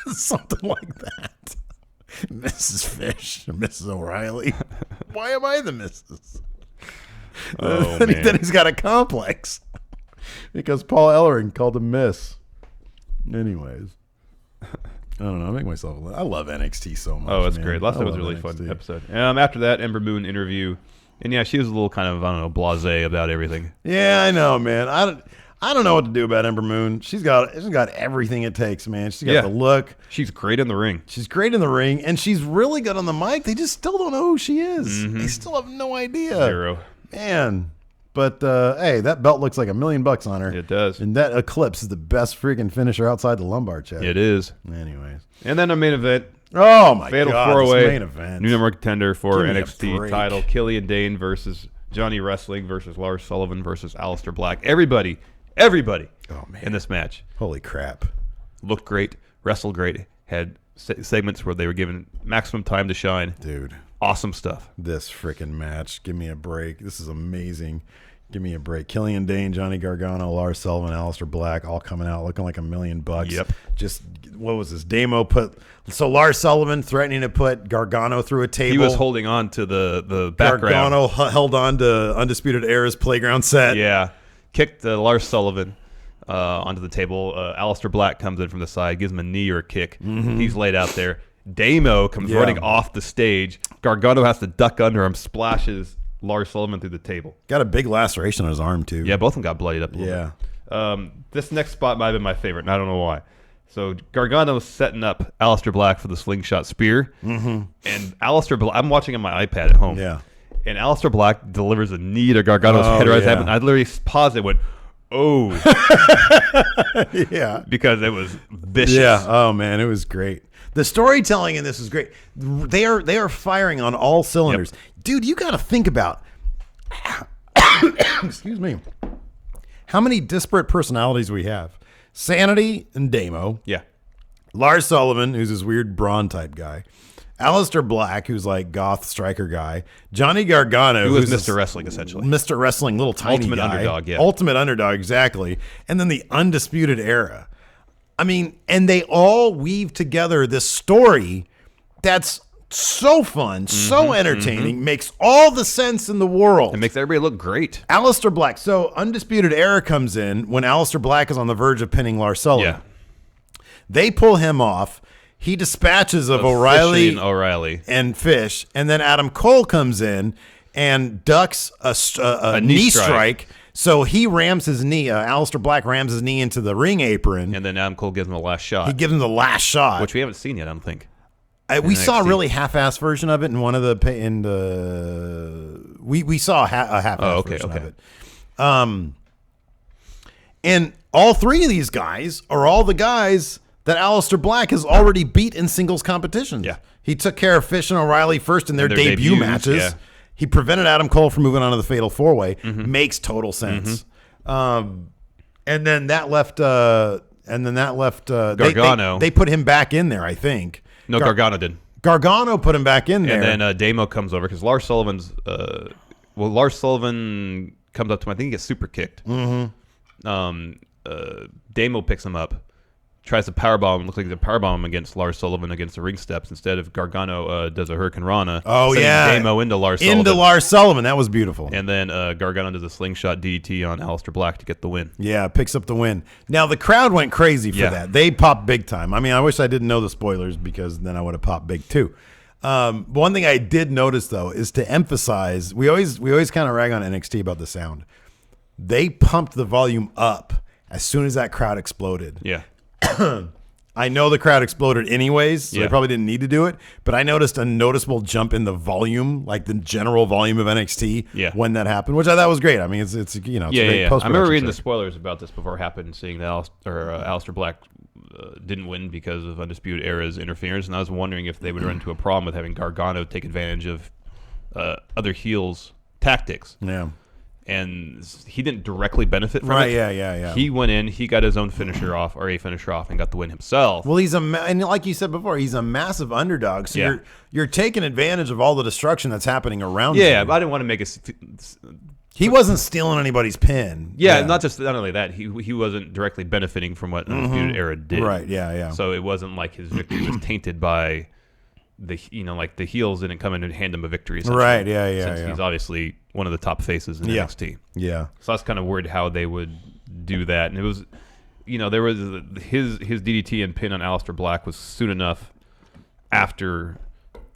Something like that. Mrs. Fish or Mrs. O'Reilly. Why am I the Mrs.?
Oh,
then,
man.
Then he's got a complex because Paul Ellering called him Miss. Anyways, I don't know. I make myself. I love NXT so much.
Oh, that's
man.
great. Last night was a really fun episode. After that, Ember Moon interview, and yeah, she was a little kind of blasé about everything.
Yeah, I know, man. I don't know what to do about Ember Moon. She's got everything it takes, man. She's got the look.
She's great in the ring.
She's great in the ring, and she's really good on the mic. They just still don't know who she is.
Mm-hmm.
They still have no idea.
Zero.
Man. But, hey, that belt looks like $1 million on her.
It does.
And that Eclipse is the best freaking finisher outside the lumbar check.
It is.
Anyways.
And then our main event.
Oh, my
Fatal
God.
four-way
Main event.
New number contender for
Give me a
NXT
break.
title. Killian Dane versus Johnny Wrestling versus Lars Sullivan versus Aleister Black. Everybody in this match.
Holy crap.
Looked great. Wrestled great. Had segments where they were given maximum time to shine.
Dude.
Awesome stuff.
This freaking match. Give me a break. This is amazing. Give me a break. Killian Dane, Johnny Gargano, Lars Sullivan, Aleister Black, all coming out looking like $1 million.
Yep.
Just, what was this? So Lars Sullivan threatening to put Gargano through a table.
He was holding on to the background.
Gargano held on to Undisputed Era's playground set.
Yeah. Kicked Lars Sullivan onto the table. Aleister Black comes in from the side, gives him a knee or a kick.
Mm-hmm.
He's laid out there. Damo comes running off the stage. Gargano has to duck under him, splashes Lars Sullivan through the table.
Got a big laceration on his arm, too.
Yeah, both of them got bloodied up a little bit. This next spot might have been my favorite, and I don't know why. So Gargano's setting up Aleister Black for the slingshot spear. Mm-hmm. And Aleister Black, I'm watching on my iPad at home.
Yeah.
And Aleister Black delivers a knee to Gargano's head right head. And I literally paused it and went, oh.
Yeah.
Because it was vicious.
Yeah. Oh, man. It was great. The storytelling in this is great. They are firing on all cylinders. Yep. Dude, you got to think about, excuse me, how many disparate personalities we have. Sanity and Damo.
Yeah.
Lars Sullivan, who's this weird brawn type guy. Aleister Black, who's like goth striker guy. Johnny Gargano,
who was
who's
Mr. Wrestling, essentially.
Mr. Wrestling, little tiny
Ultimate
guy.
underdog, yeah.
Ultimate underdog, exactly. And then the Undisputed Era. I mean, and they all weave together this story that's so fun, so entertaining, makes all the sense in the world.
It makes everybody look great.
Aleister Black. So Undisputed Era comes in when Aleister Black is on the verge of pinning Lars Sullivan.
Yeah.
They pull him off. He dispatches of O'Reilly
and
Fish, and then Adam Cole comes in and ducks a knee strike. So he rams his knee. Aleister Black rams his knee into the ring apron,
and then Adam Cole gives him the last shot.
He gives him the last shot,
which we haven't seen yet. I don't think.
We saw a really half-assed version of it in one of the we saw a half-assed version of it. And all three of these guys are all the guys that Aleister Black has already beat in singles competitions.
Yeah.
He took care of Fish and O'Reilly first in their debut
debuts,
matches.
Yeah.
He prevented Adam Cole from moving on to the Fatal 4-Way. Makes total sense. And then that left
Gargano.
They put him back in there, I think.
No, Gargano did.
Gargano put him back in there.
And then Damo comes over because Lars Sullivan comes up to him. I think he gets super kicked. Damo picks him up, tries to powerbomb. Looks like he's a powerbomb against Lars Sullivan against the ring steps. Instead of Gargano does a Hurricane Rana.
Oh,
sending
yeah.
Damo into Lars Sullivan.
Into Lars Sullivan. That was beautiful.
And then Gargano does a slingshot DDT on Aleister Black to get the win.
Yeah, picks up the win. Now, the crowd went crazy for that. They popped big time. I mean, I wish I didn't know the spoilers because then I would have popped big too. One thing I did notice, though, is to emphasize, we always kind of rag on NXT about the sound. They pumped the volume up as soon as that crowd exploded.
Yeah.
I know the crowd exploded anyways, so they probably didn't need to do it. But I noticed a noticeable jump in the volume, like the general volume of NXT when that happened, which I thought was great. I mean, it's it's a great post-production.
I remember reading the spoilers about this before it happened, seeing that Aleister Black didn't win because of Undisputed Era's interference, and I was wondering if they would run into a problem with having Gargano take advantage of other heels' tactics.
Yeah.
And he didn't directly benefit from it.
Right, yeah.
He went in, he got his own finisher off, or a finisher off, and got the win himself.
Well, and like you said before, he's a massive underdog. So you're taking advantage of all the destruction that's happening around you.
Yeah, but I didn't want to make it.
He wasn't stealing anybody's pin.
Yeah, not only that, he wasn't directly benefiting from what Undisputed Era did.
Right, yeah.
So it wasn't like his victory was tainted by the heels didn't come in and hand him a victory.
Right, yeah.
Since he's obviously one of the top faces in NXT.
Yeah.
So I was kind of worried how they would do that, and it was, there was his DDT and pin on Aleister Black was soon enough after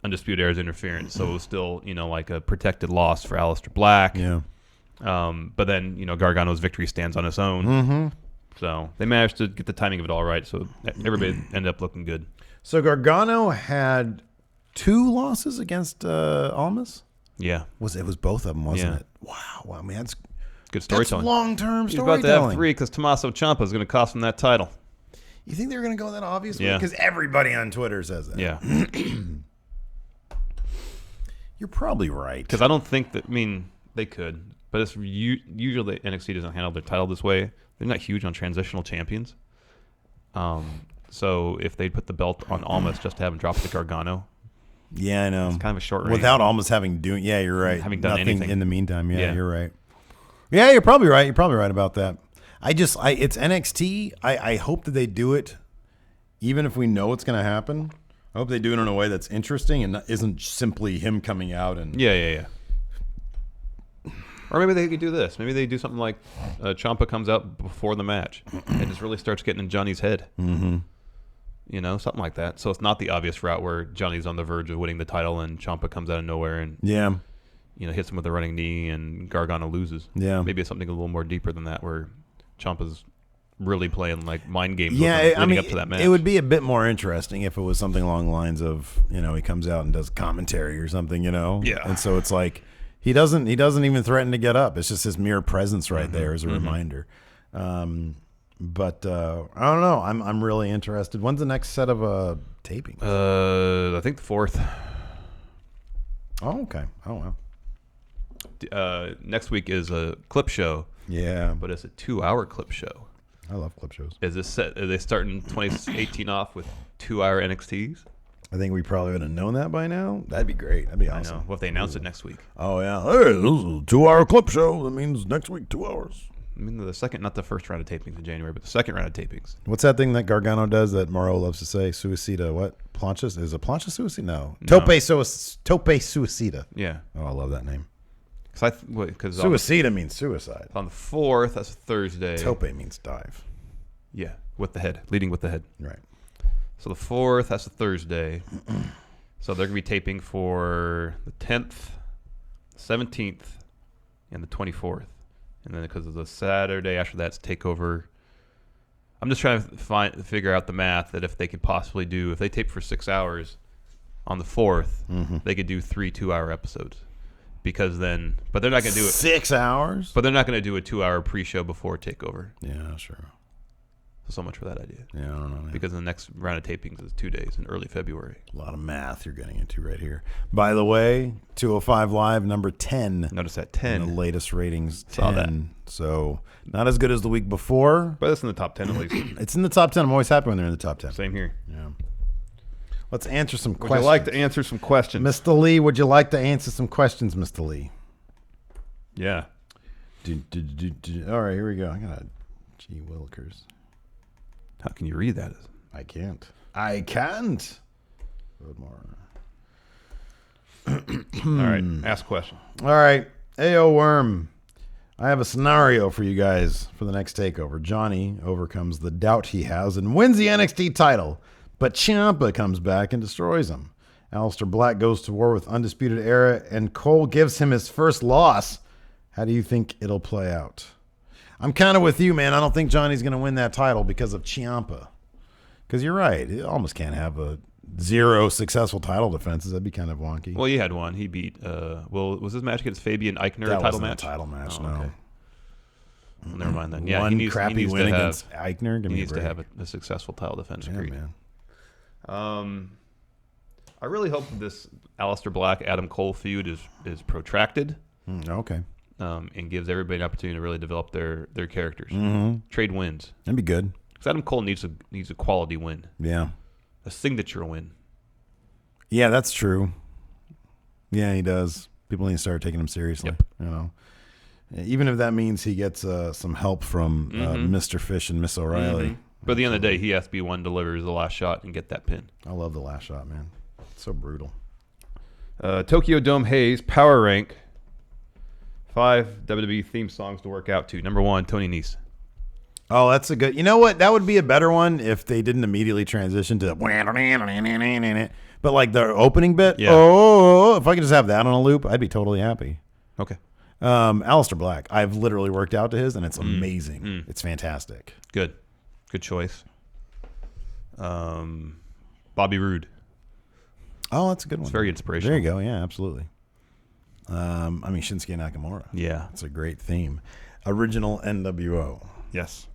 Undisputed Era's interference, so it was still like a protected loss for Aleister Black.
Yeah.
But then Gargano's victory stands on its own. So they managed to get the timing of it all right. So everybody ended up looking good.
So Gargano had 2 losses against Almas.
Yeah,
it was both of them, wasn't it? Wow. I mean, that's
good storytelling.
That's long-term
He's
storytelling.
about to have 3 because Tommaso Ciampa is going to cost him that title.
You think they're going to go that obvious way?
Yeah.
Because everybody on Twitter says that.
Yeah.
You're probably right.
Because I don't think that. I mean, they could, but it's usually NXT doesn't handle their title this way. They're not huge on transitional champions. So if they put the belt on Almas just to have him drop the Gargano.
Yeah, I know.
It's kind of a short reign.
Without almost having you're right.
Having done
nothing
anything
in the meantime. Yeah, you're right. Yeah, you're probably right. You're probably right about that. It's NXT. I hope that they do it, even if we know what's going to happen. I hope they do it in a way that's interesting and isn't simply him coming out and
yeah. Or maybe they could do this. Maybe they do something like Ciampa comes out before the match and just really starts getting in Johnny's head. Mm-hmm. Something like that. So it's not the obvious route where Johnny's on the verge of winning the title and Ciampa comes out of nowhere and hits him with a running knee and Gargano loses.
Yeah.
Maybe it's something a little more deeper than that where Ciampa's really playing like mind games
leading
up to that match.
It would be a bit more interesting if it was something along the lines of, he comes out and does commentary or something, Yeah. And so it's like he doesn't even threaten to get up. It's just his mere presence right there as a reminder. But I don't know. I'm really interested. When's the next set of tapings?
I think the 4th.
Oh, okay. Oh, wow.
Next week is a clip show.
Yeah.
But it's a 2-hour clip show.
I love clip shows.
Are they starting 2018 off with 2-hour NXTs?
I think we probably would have known that by now. That'd be great. That'd be awesome.
I know. What if they announce it next week?
Oh, yeah. Hey, this is a 2-hour clip show. That means next week, 2 hours.
I mean, the second, not the first round of tapings in January, but the second round of tapings.
What's that thing that Gargano does that Mauro loves to say? Suicida, what? Planchas? Is it Plancha Suicida? No. Tope Suicida.
Yeah.
Oh, I love that name.
Because
Suicida means suicide.
On the 4th, that's a Thursday.
Tope means dive.
Yeah, with the head, leading with the head.
Right.
So the 4th, that's a Thursday. So they're going to be taping for the 10th, 17th, and the 24th. And then because of the Saturday after that's TakeOver. I'm just trying to figure out the math that if they could possibly if they tape for 6 hours on the 4th, they could do 3 2-hour episodes. But they're not going to do it
6 hours.
But they're not going to do a 2-hour pre-show before TakeOver.
Yeah, sure.
So much for that idea.
Yeah, I don't know. Man.
Because the next round of tapings is 2 days in early February.
A lot of math you're getting into right here. By the way, 205 Live, number 10.
Notice that 10.
In the latest ratings, 10.
Saw that.
So not as good as the week before.
But it's in the top 10 at least.
It's in the top 10. I'm always happy when they're in the top 10.
Same here.
Yeah. Let's answer some questions.
Would you like to answer some questions?
Mr. Lee, would you like to answer some questions, Mr. Lee?
Yeah.
All right, here we go. I got G. Willikers.
How can you read that?
I can't.
All right, ask a question.
All right, AO Worm. I have a scenario for you guys for the next takeover. Johnny overcomes the doubt he has and wins the NXT title, but Ciampa comes back and destroys him. Aleister Black goes to war with Undisputed Era, and Cole gives him his first loss. How do you think it'll play out? I'm kind of with you, man. I don't think Johnny's going to win that title because of Ciampa. Because you're right. It almost can't have a 0 successful title defenses. That'd be kind of wonky.
Well, you had one. He beat. Was his match against Fabian Eichner
that
a title
wasn't
match?
A title match,
Oh,
no.
Okay. Well, never mind then. Yeah,
One
he needs
crappy
to
win
have,
against Eichner. Give
he
me
needs
a
to
break.
have a successful title defense.
Yeah,
Agreed.
man.
I really hope this Aleister Black Adam Cole feud is protracted.
Okay.
And gives everybody an opportunity to really develop their characters. Trade wins.
That'd be good.
Because Adam Cole needs a quality win,
Yeah.
a signature win.
Yeah, that's true. Yeah, he does. People need to start taking him seriously.
Yep.
You know, even if that means he gets some help from Mr. Fish and Miss O'Reilly.
But at the end of the day, he has to be one delivers the last shot and get that pin.
I love the last shot, man. It's so brutal.
Tokyo Dome Hayes Power Rank. 5 WWE theme songs to work out to. Number 1, Tony Nese.
Oh, that's a good. You know what? That would be a better one if they didn't immediately transition to. But like the opening bit.
Yeah.
Oh, if I could just have that on a loop, I'd be totally happy.
Okay.
Aleister Black. I've literally worked out to his, and it's amazing. It's fantastic.
Good choice. Bobby Roode.
Oh, that's a good one.
It's very inspirational.
There you go. Yeah, absolutely. Shinsuke Nakamura.
Yeah.
It's a great theme. Original NWO.
Yes.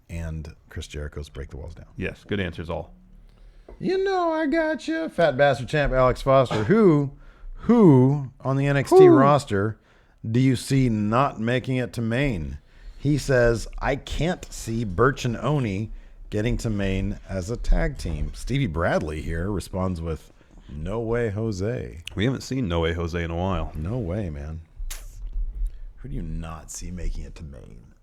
And Chris Jericho's Break the Walls Down.
Yes. Good answers all.
You know I got you. Fat bastard champ Alex Foster. Who on the NXT roster do you see not making it to Maine? He says, I can't see Birch and Oni getting to Maine as a tag team. Stevie Bradley here responds with, no way, Jose.
We haven't seen No Way Jose in a while.
No way, man. Who do you not see making it to Maine?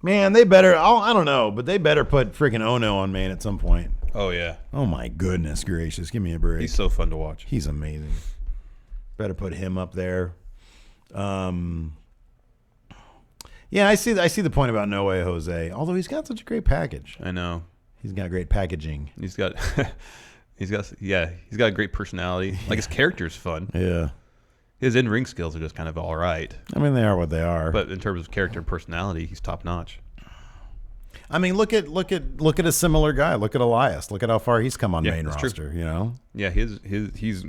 Man, they better, I don't know, but they better put freaking Ono on Maine at some point.
Oh, yeah.
Oh, my goodness gracious. Give me a break.
He's so fun to watch.
He's amazing. Better put him up there. Yeah, I see the point about No Way Jose, although he's got such a great package.
I know.
He's got great packaging.
He's got a great personality. Like his character's fun.
Yeah.
His in-ring skills are just kind of all right.
I mean, they are what they are.
But in terms of character and personality, he's top notch.
I mean, look at a similar guy. Look at Elias. Look at how far he's come on main roster.
True.
You know.
Yeah, he's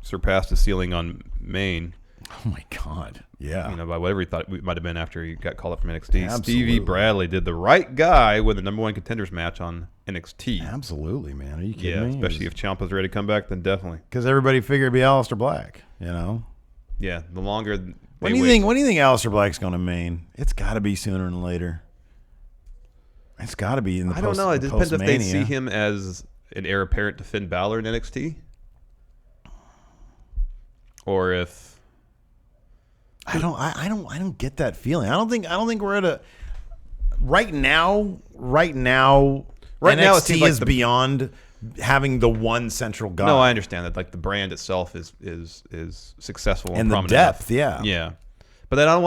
surpassed the ceiling on Maine.
Oh my God. Yeah.
By whatever he thought it might have been after he got called up from NXT.
Absolutely.
Stevie Bradley did the right guy with the number 1 contenders match on NXT.
Absolutely, man. Are you kidding me?
Especially if Ciampa's ready to come back, then definitely.
Because everybody figured it'd be Aleister Black. You know.
Yeah. The longer.
When do you think Aleister Black's going to Maine? It's got to be sooner than later. It's got to be in the.
I don't know. It depends if they see him as an heir apparent to Finn Balor in NXT, or if.
I don't get that feeling. I don't think we're at a right now. NXT
like
is beyond having the one central guy.
No, I understand that. Like the brand itself is successful
and the
prominent
depth.
enough. Yeah. But then I don't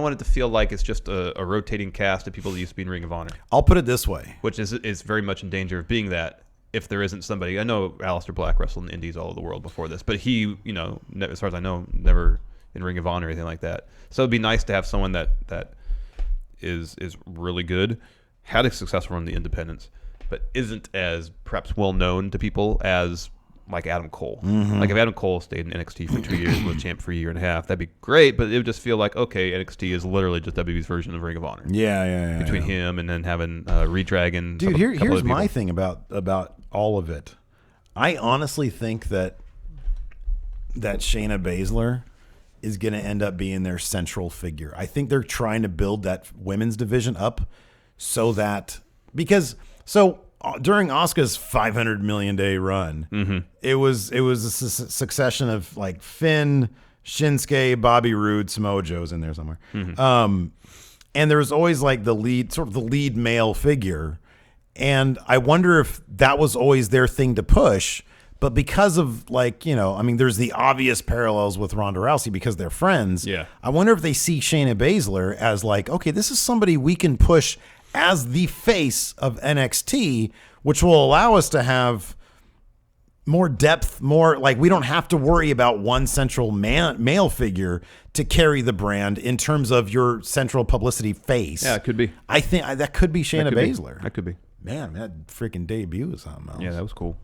want it to feel like it's just a rotating cast of people that used to be in Ring of Honor.
I'll put it this way,
which is very much in danger of being that if there isn't somebody. I know Aleister Black wrestled in the Indies all over the world before this, but he, as far as I know, never in Ring of Honor or anything like that. So it'd be nice to have someone that is really good, had a successful run in the independents, but isn't as perhaps well known to people as like Adam Cole.
Mm-hmm.
Like if Adam Cole stayed in NXT for 2 years, was champ for a year and a half, that'd be great. But it would just feel like, okay, NXT is literally just WWE's version of Ring of Honor.
Yeah.
Between him and then having Redragon.
Dude, here's my thing about all of it. I honestly think that Shayna Baszler is going to end up being their central figure. I think they're trying to build that women's division up so that during Asuka's 500 million day run, it was a succession of like Finn, Shinsuke, Bobby Roode, Samoa Joe's in there somewhere. And there was always like the lead male figure. And I wonder if that was always their thing to push. But because of there's the obvious parallels with Ronda Rousey because they're friends.
Yeah.
I wonder if they see Shayna Baszler as like, okay, this is somebody we can push as the face of NXT, which will allow us to have more depth, more like we don't have to worry about one central male figure to carry the brand in terms of your central publicity face.
Yeah, it could be.
I think that could be Shayna Baszler.
That could be.
Man, that freaking debut is something else.
Yeah, that was cool.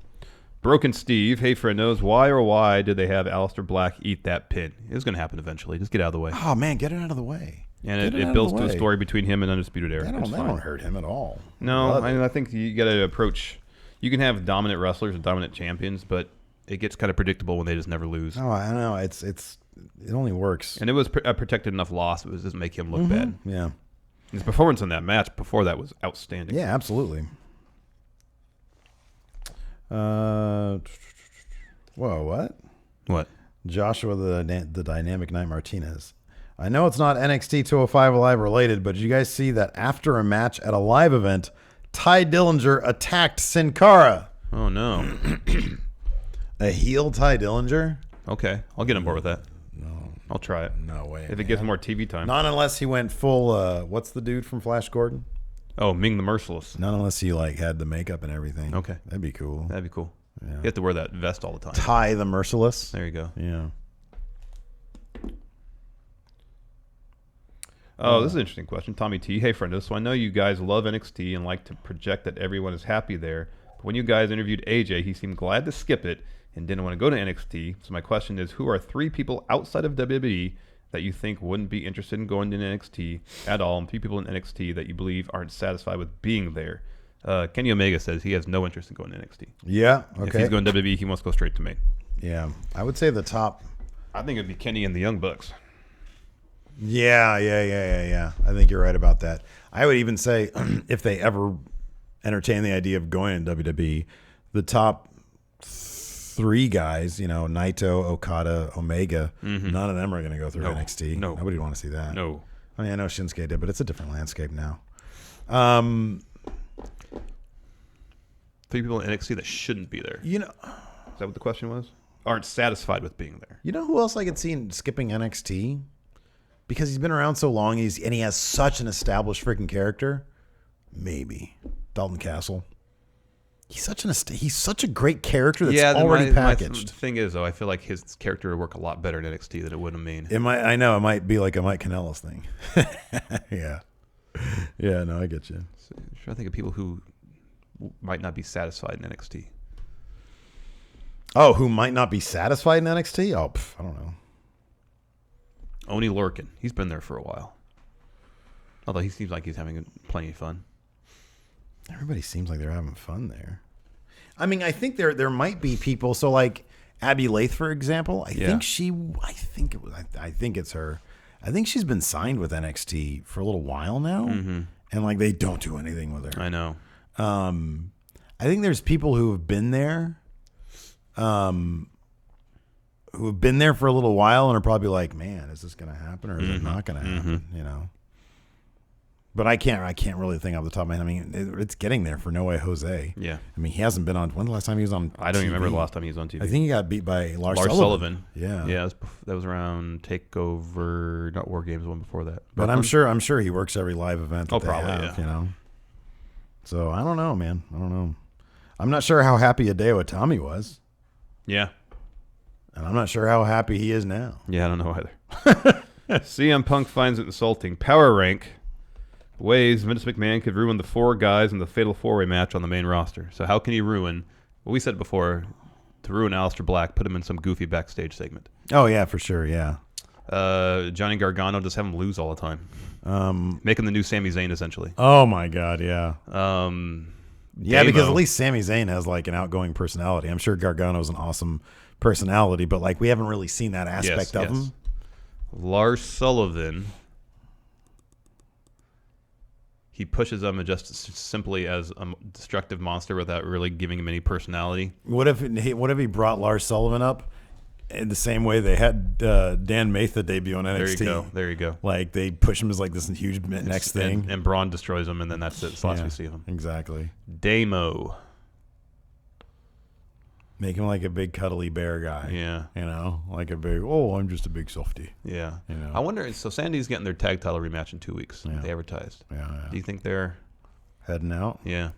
Broken Steve, hey friend knows why did they have Aleister Black eat that pin? It was going to happen eventually. Just get out of the way.
Oh man, get it out of the way.
And it builds to a story between him and Undisputed Era.
That don't hurt him at all.
No, I think you got to approach. You can have dominant wrestlers and dominant champions, but it gets kind of predictable when they just never lose.
Oh, I know. It only works.
And it was a protected enough loss. It doesn't make him look bad.
Yeah.
His performance in that match before that was outstanding.
Yeah, absolutely. Whoa, what?
What?
Joshua the Dynamic Knight Martinez. I know it's not NXT 205 Live related, but did you guys see that after a match at a live event, Ty Dillinger attacked Sin Cara?
Oh, no.
A heel Ty Dillinger?
Okay. I'll get on board with that.
No.
I'll try it.
No way.
If it gives more TV time.
Not unless he went full, what's the dude from Flash Gordon?
Oh, Ming the Merciless.
Not unless he had the makeup and everything.
Okay.
That'd be cool.
That'd be cool.
Yeah.
You have to wear that vest all the time.
Ty the Merciless.
There you go.
Yeah.
Oh, this is an interesting question. Tommy T. Hey, friend. So I know you guys love NXT and like to project that everyone is happy there. But when you guys interviewed AJ, he seemed glad to skip it and didn't want to go to NXT. So my question is, who are 3 people outside of WWE that you think wouldn't be interested in going to NXT at all, and 3 people in NXT that you believe aren't satisfied with being there? Kenny Omega says he has no interest in going to NXT.
Yeah, okay.
If he's going to WWE, he wants to go straight to me.
Yeah, I would say the top.
I think it'd be Kenny and the Young Bucks.
Yeah. I think you're right about that. I would even say if they ever entertain the idea of going to WWE, the top 3 guys, Naito, Okada, Omega, none of them are going to go through NXT.
No.
Nobody would want to see that.
No.
I mean, I know Shinsuke did, but it's a different landscape now.
3 people in NXT that shouldn't be there. Is that what the question was? Aren't satisfied with being there.
You know who else I could see skipping NXT? Because he's been around so long, and he has such an established freaking character. Maybe Dalton Castle. He's such a great character that's already packaged.
The thing is, though, I feel like his character would work a lot better in NXT than it would in Main.
I know it might be like a Mike Kanellis thing. Yeah. Yeah. No, I get you.
So, I'm trying to think of people who might not be satisfied in NXT.
Oh, who might not be satisfied in NXT? Oh, I don't know.
Oni Lorcan. He's been there for a while. Although he seems like he's having plenty of fun.
Everybody seems like they're having fun there. I mean, I think there might be people. So like Abby Lath, for example, I think it's her. I think she's been signed with NXT for a little while now, and like they don't do anything with her.
I know.
I think there's people who have been there, for a little while and are probably like, man, is this going to happen or is it not going to happen? But I can't really think off the top of my head. I mean, it's getting there for No Way Jose.
Yeah.
I mean, he hasn't been on. When the last time he was on?
I don't even
TV?
remember the last time he was on TV.
I think he got beat by Lars
Sullivan.
Yeah.
Yeah. That was around Takeover, not War Games, one before that.
But I'm sure he works every live event. That
probably.
They have, So I don't know, man. I don't know. I'm not sure how happy Hideo Itami was.
Yeah.
And I'm not sure how happy he is now.
Yeah, I don't know either. CM Punk finds it insulting. Power rank ways Vince McMahon could ruin the 4 guys in the Fatal 4-Way match on the main roster. So how can he ruin, what we said before, to ruin Aleister Black, put him in some goofy backstage segment? Oh, yeah, for sure, yeah. Johnny Gargano, just have him lose all the time. Make him the new Sami Zayn, essentially.
Oh, my God, yeah. Yeah, because
Damo.
at least Sami Zayn has like an outgoing personality. I'm sure Gargano's an awesome personality, but like we haven't really seen that aspect of him.
Lars Sullivan, he pushes him just simply as a destructive monster without really giving him any personality.
What if he brought Lars Sullivan up In the same way they had Dan Matha debut on NXT.
There you go.
Like they push him as like this huge next thing.
And Braun destroys him, and then that's it. It's the last we see of him.
Exactly.
Damo.
Make him like a big cuddly bear guy.
Yeah.
You know, like a big, I'm just a big softie.
Yeah.
You know?
I wonder, so Sandy's getting their tag title rematch in 2 weeks.
Yeah.
They advertised.
Yeah.
Do you think they're
heading out?
Yeah.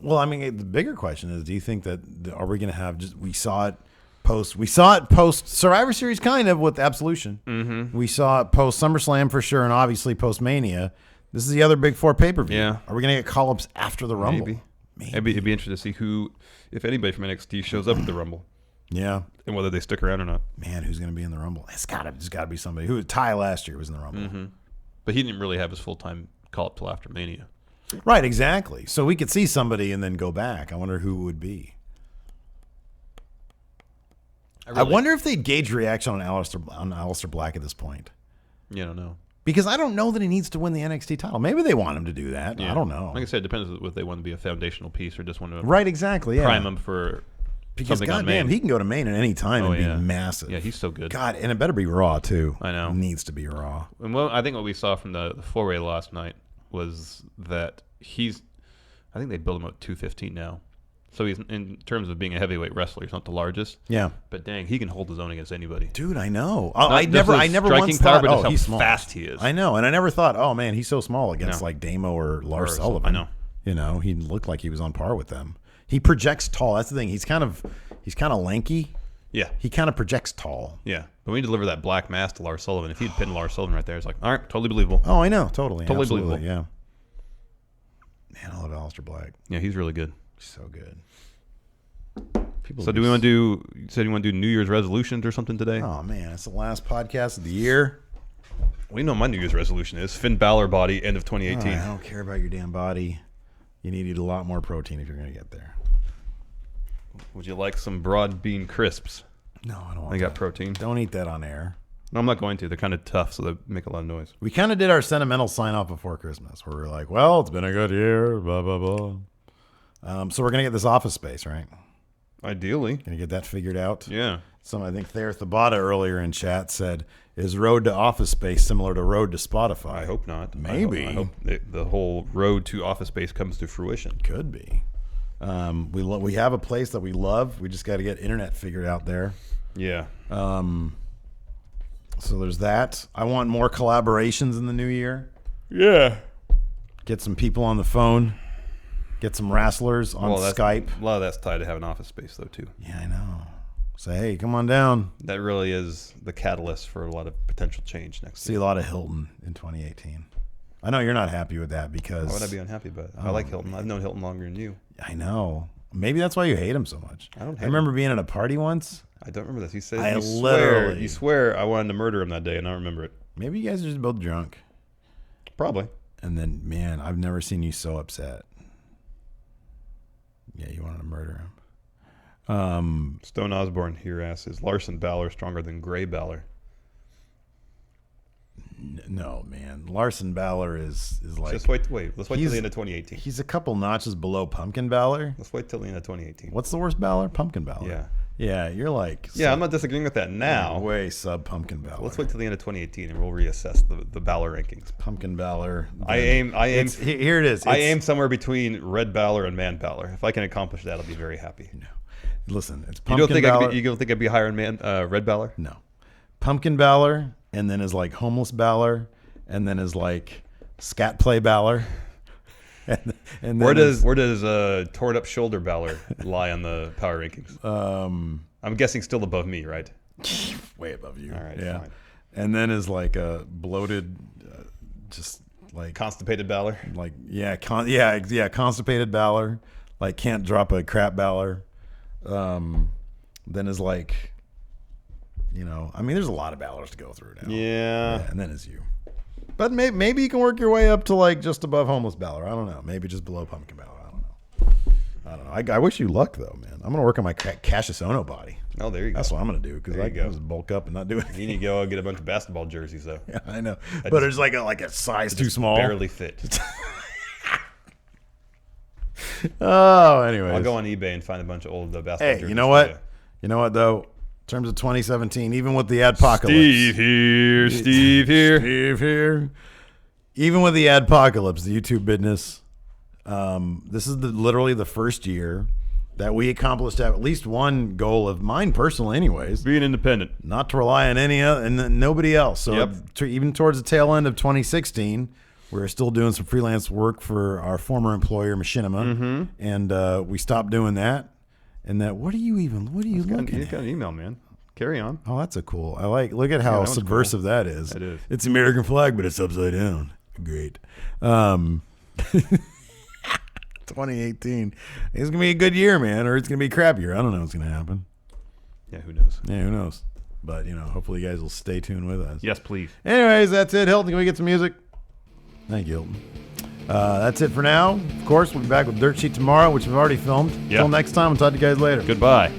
Well, I mean, the bigger question is, do you think that are we going to have we saw it post Survivor Series kind of with Absolution.
Mm-hmm.
We saw it post SummerSlam for sure, and obviously post Mania. This is the other big 4 pay-per-view.
Yeah.
Are we going to get call-ups after the Rumble?
Maybe. It'd be interesting to see who, if anybody from NXT shows up at the Rumble.
Yeah.
And whether they stick around or not.
Man, who's going to be in the Rumble? There's got to be somebody. Ty last year was in the Rumble.
Mm-hmm. But he didn't really have his full-time call-up till after Mania.
Right, exactly. So we could see somebody and then go back. I wonder who it would be. I wonder if they'd gauge reaction on Aleister Black at this point.
You don't know.
Because I don't know that he needs to win the NXT title. Maybe they want him to do that.
Yeah.
I don't know.
Like I said, it depends if they want to be a foundational piece or just want to
right, exactly. Yeah.
prime him for
because
something on
goddamn,
Main.
he can go to Main at any time and be massive.
Yeah, he's so good.
God, and it better be Raw too.
I know.
It needs to be Raw.
And I think what we saw from the 4-way last night was that I think they build him up 215 now. So he's, in terms of being a heavyweight wrestler, he's not the largest.
Yeah.
But dang, he can hold his own against anybody.
Dude, I know.
I never once thought, oh, he's small. Fast he is.
I know, and I never thought, oh man, he's so small against like Damo or Lars Sullivan.
I know.
You know, he looked like he was on par with them. He projects tall. That's the thing. He's kind of lanky.
Yeah.
He kind of projects tall.
Yeah. But when you deliver that black mass to Lars Sullivan, if he'd pinned Lars Sullivan right there, it's like, all right, totally believable.
Oh, I know. Totally
believable.
Yeah. Man, I love Aleister Black.
Yeah, he's really good.
He's so good.
So do we want to do, you said you want to do New Year's resolutions or something today?
Oh, man. It's the last podcast of the year.
Well, you know my New Year's resolution is Finn Balor body end of 2018.
I don't care about your damn body. You need to eat a lot more protein if you're going to get there.
Would you like some broad bean crisps?
No, I don't want
They got protein.
Don't eat that on air.
No, I'm not going to. They're kind of tough, so they make a lot of noise.
We kind of did our sentimental sign-off before Christmas, where we were like, well, it's been a good year, blah, blah, blah. So we're going to get this Office Space, right?
Ideally.
Going to get that figured out?
Yeah.
I think Thayer Thabata earlier in chat said, is Road to Office Space similar to Road to Spotify?
I hope not.
Maybe.
I hope the whole road to Office Space comes to fruition.
Could be. We have a place that we love. We just got to get internet figured out there.
Yeah.
So there's that. I want more collaborations in the new year.
Yeah.
Get some people on the phone. Get some wrestlers on Skype.
A lot of that's tied to having Office Space, though, too.
Yeah, I know. Say, hey, come on down.
That really is the catalyst for a lot of potential change next
year. See a lot of Hilton in 2018. I know you're not happy with that because...
Why would I be unhappy about it? I like Hilton. I've known Hilton longer than you.
I know. Maybe that's why you hate him so much. I remember being at a party once.
I don't remember this. He said
you
swear I wanted to murder him that day, and I don't remember it.
Maybe you guys are just both drunk.
Probably.
And then, man, I've never seen you so upset. Yeah, you wanted to murder him.
Stone Osborne here asks, is Larson Balor stronger than Gray Balor?
No, man. Larson Balor is like...
Let's wait till the end of 2018.
He's a couple notches below Pumpkin Balor.
Let's wait till the end of 2018.
What's the worst Balor? Pumpkin Balor.
Yeah.
Yeah, you're like...
Yeah, I'm not disagreeing with that now.
Way sub-Pumpkin Balor.
Let's wait till the end of 2018 and we'll reassess the Balor rankings.
Pumpkin Balor.
I aim.
Here it is.
I aim somewhere between Red Balor and Man Balor. If I can accomplish that, I'll be very happy.
No. Listen, it's Pumpkin Balor.
You don't think I'd be higher in Red Balor?
No. Pumpkin Balor, and then is like Homeless Balor, and then is like Scat Play Balor. And then
where does torn up shoulder Balor lie on the power rankings? I'm guessing still above me, right?
Way above you.
All right,
yeah.
fine.
And then is like a bloated, just like
constipated Balor.
Like constipated Balor, like can't drop a crap Balor. Then is like, I mean, there's a lot of Balors to go through now.
Yeah.
And then is you. But maybe you can work your way up to like just above Homeless Balor. I don't know. Maybe just below Pumpkin Balor. I don't know. I wish you luck though, man. I'm gonna work on my Cassius Ohno body.
Oh, there you go.
That's what I'm gonna do because I can just bulk up and not do anything.
You need to go get a bunch of basketball jerseys though.
Yeah, I know. But it's like a size too small.
Barely fit.
Oh, anyways.
I'll go on eBay and find a bunch of old basketball jerseys.
You know what? You know what though? terms of 2017, even with the adpocalypse.
Steve here.
Steve here. Even with the adpocalypse, the YouTube business, this is literally the first year that we accomplished at least one goal of mine personally anyways.
Being independent.
Not to rely on any other, and nobody else. So even towards the tail end of 2016, we were still doing some freelance work for our former employer, Machinima, and we stopped doing that. And what are you looking at?
You got an email, man. Carry on.
Oh, that's a cool. Look at how subversive cool. that is.
It is.
It's the American flag, but it's upside down. Great. 2018. It's going to be a good year, man, or it's going to be a crap year. I don't know what's going to happen.
Yeah, who knows?
Yeah, who knows? But, hopefully you guys will stay tuned with us.
Yes, please.
Anyways, that's it. Hilton, can we get some music? Thank you, Hilton. That's it for now. Of course, we'll be back with Dirt Sheet tomorrow, which we've already filmed. Until next time, we'll talk to you guys later.
Goodbye.